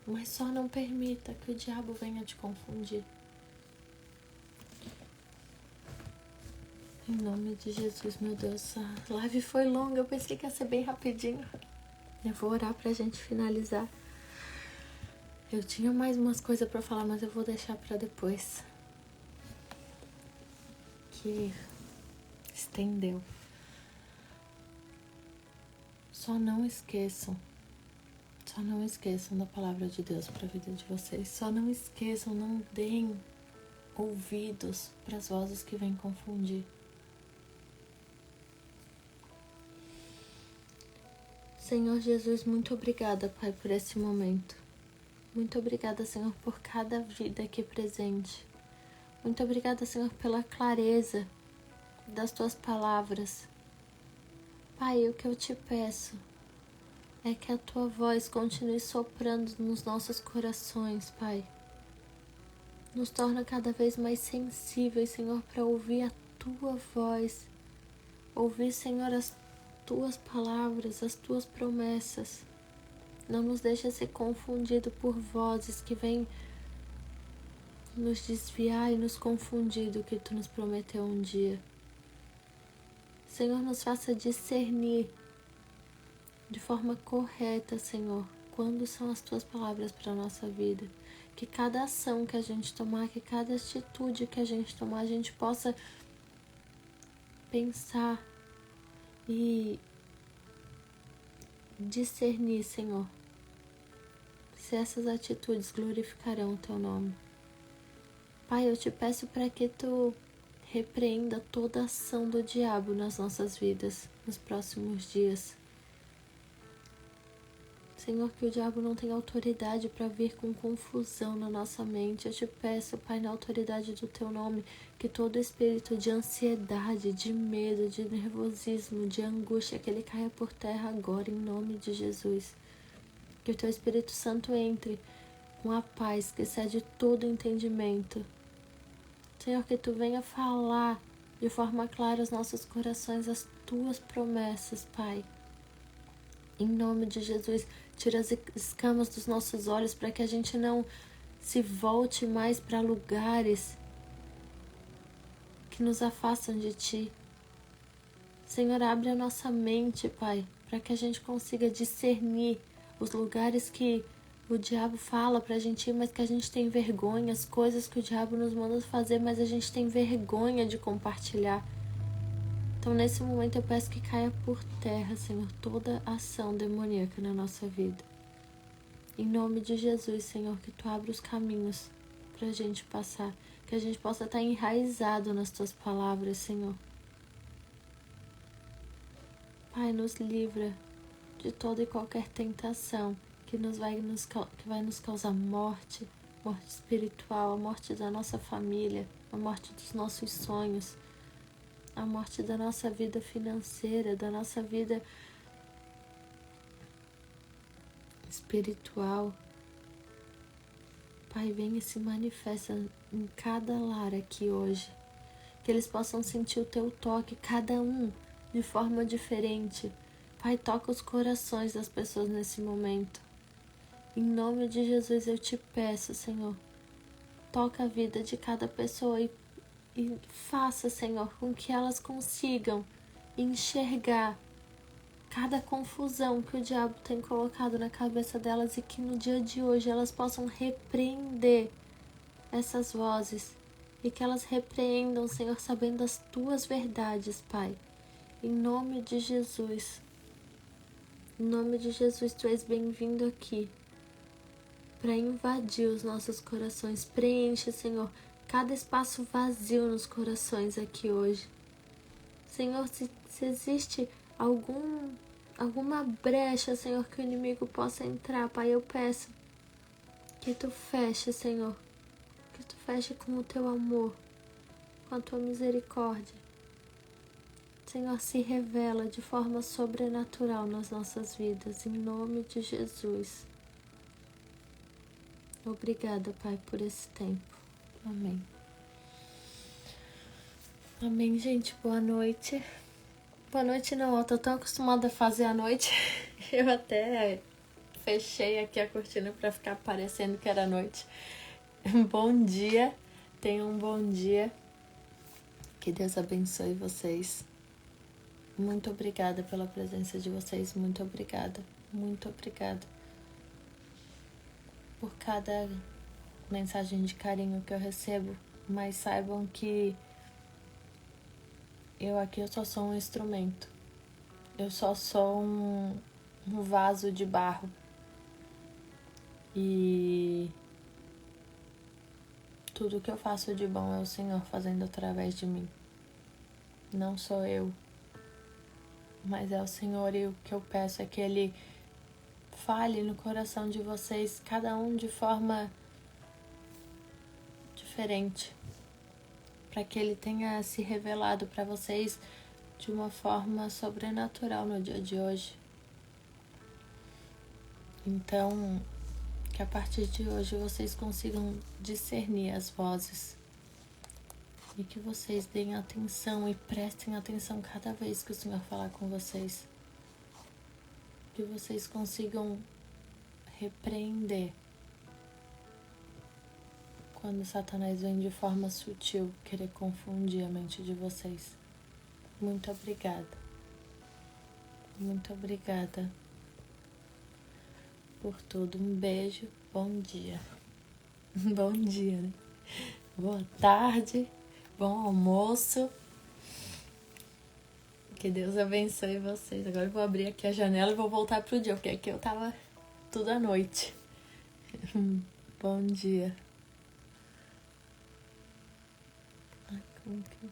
Mas só não permita que o diabo venha te confundir. Em nome de Jesus, meu Deus. A live foi longa, eu pensei que ia ser bem rapidinho. Eu vou orar pra gente finalizar. Eu tinha mais umas coisas pra falar, mas eu vou deixar pra depois. Que estendeu. Só não esqueçam da palavra de Deus para a vida de vocês. Só não esqueçam, não deem ouvidos para as vozes que vêm confundir. Senhor Jesus, muito obrigada, Pai, por esse momento. Muito obrigada, Senhor, por cada vida aqui presente. Muito obrigada, Senhor, pela clareza das Tuas palavras. Pai, o que eu te peço é que a Tua voz continue soprando nos nossos corações, Pai. Nos torna cada vez mais sensíveis, Senhor, para ouvir a Tua voz. Ouvir, Senhor, as Tuas palavras, as Tuas promessas. Não nos deixa ser confundido por vozes que vêm nos desviar e nos confundir do que Tu nos prometeu um dia. Senhor, nos faça discernir de forma correta, Senhor, quando são as Tuas palavras para a nossa vida. Que cada ação que a gente tomar, que cada atitude que a gente tomar, a gente possa pensar e discernir, Senhor, se essas atitudes glorificarão o Teu nome. Pai, eu te peço para que Tu repreenda toda ação do diabo nas nossas vidas, nos próximos dias. Senhor, que o diabo não tem autoridade para vir com confusão na nossa mente. Eu te peço, Pai, na autoridade do Teu nome, que todo espírito de ansiedade, de medo, de nervosismo, de angústia, que ele caia por terra agora, em nome de Jesus. Que o Teu Espírito Santo entre com a paz que excede todo entendimento. Senhor, que Tu venha falar de forma clara aos nossos corações as Tuas promessas, Pai. Em nome de Jesus, tira as escamas dos nossos olhos para que a gente não se volte mais para lugares que nos afastam de Ti. Senhor, abre a nossa mente, Pai, para que a gente consiga discernir os lugares que o diabo fala pra gente ir, mas que a gente tem vergonha, as coisas que o diabo nos manda fazer, mas a gente tem vergonha de compartilhar. Então, nesse momento, eu peço que caia por terra, Senhor, toda ação demoníaca na nossa vida. Em nome de Jesus, Senhor, que Tu abra os caminhos pra gente passar, que a gente possa estar enraizado nas Tuas palavras, Senhor. Pai, nos livra de toda e qualquer tentação que vai nos causar morte espiritual, a morte da nossa família, a morte dos nossos sonhos, a morte da nossa vida financeira, da nossa vida espiritual. Pai, vem e se manifesta em cada lar aqui hoje. Que eles possam sentir o Teu toque, cada um de forma diferente. Pai, toca os corações das pessoas nesse momento. Em nome de Jesus eu te peço, Senhor, toca a vida de cada pessoa e faça, Senhor, com que elas consigam enxergar cada confusão que o diabo tem colocado na cabeça delas e que no dia de hoje elas possam repreender essas vozes e que elas repreendam, Senhor, sabendo as Tuas verdades, Pai. Em nome de Jesus. Em nome de Jesus, Tu és bem-vindo aqui para invadir os nossos corações. Preenche, Senhor, cada espaço vazio nos corações aqui hoje. Senhor, se existe alguma brecha, Senhor, que o inimigo possa entrar, Pai, eu peço que Tu feche, Senhor, que Tu feche com o Teu amor, com a Tua misericórdia. Senhor, se revela de forma sobrenatural nas nossas vidas, em nome de Jesus. Obrigada, Pai, por esse tempo. Amém. Amém, gente. Boa noite. Boa noite não, eu tô tão acostumada a fazer à noite. Eu até fechei aqui a cortina para ficar parecendo que era noite. Bom dia. Tenham um bom dia. Que Deus abençoe vocês. Muito obrigada pela presença de vocês. Muito obrigada. Muito obrigada por cada mensagem de carinho que eu recebo, mas saibam que eu só sou um instrumento. Eu só sou um vaso de barro. E tudo que eu faço de bom é o Senhor fazendo através de mim. Não sou eu, mas é o Senhor, e o que eu peço é que Ele fale no coração de vocês, cada um de forma diferente, para que Ele tenha se revelado para vocês de uma forma sobrenatural no dia de hoje. Então, que a partir de hoje vocês consigam discernir as vozes e que vocês deem atenção e prestem atenção cada vez que o Senhor falar com vocês. Que vocês consigam repreender quando Satanás vem de forma sutil querer confundir a mente de vocês. Muito obrigada. Muito obrigada por tudo. Um beijo. Bom dia. Bom dia, né? Boa tarde. Bom almoço. Que Deus abençoe vocês. Agora eu vou abrir aqui a janela e vou voltar pro dia, porque aqui eu tava tudo à noite. Bom dia. Ai, como que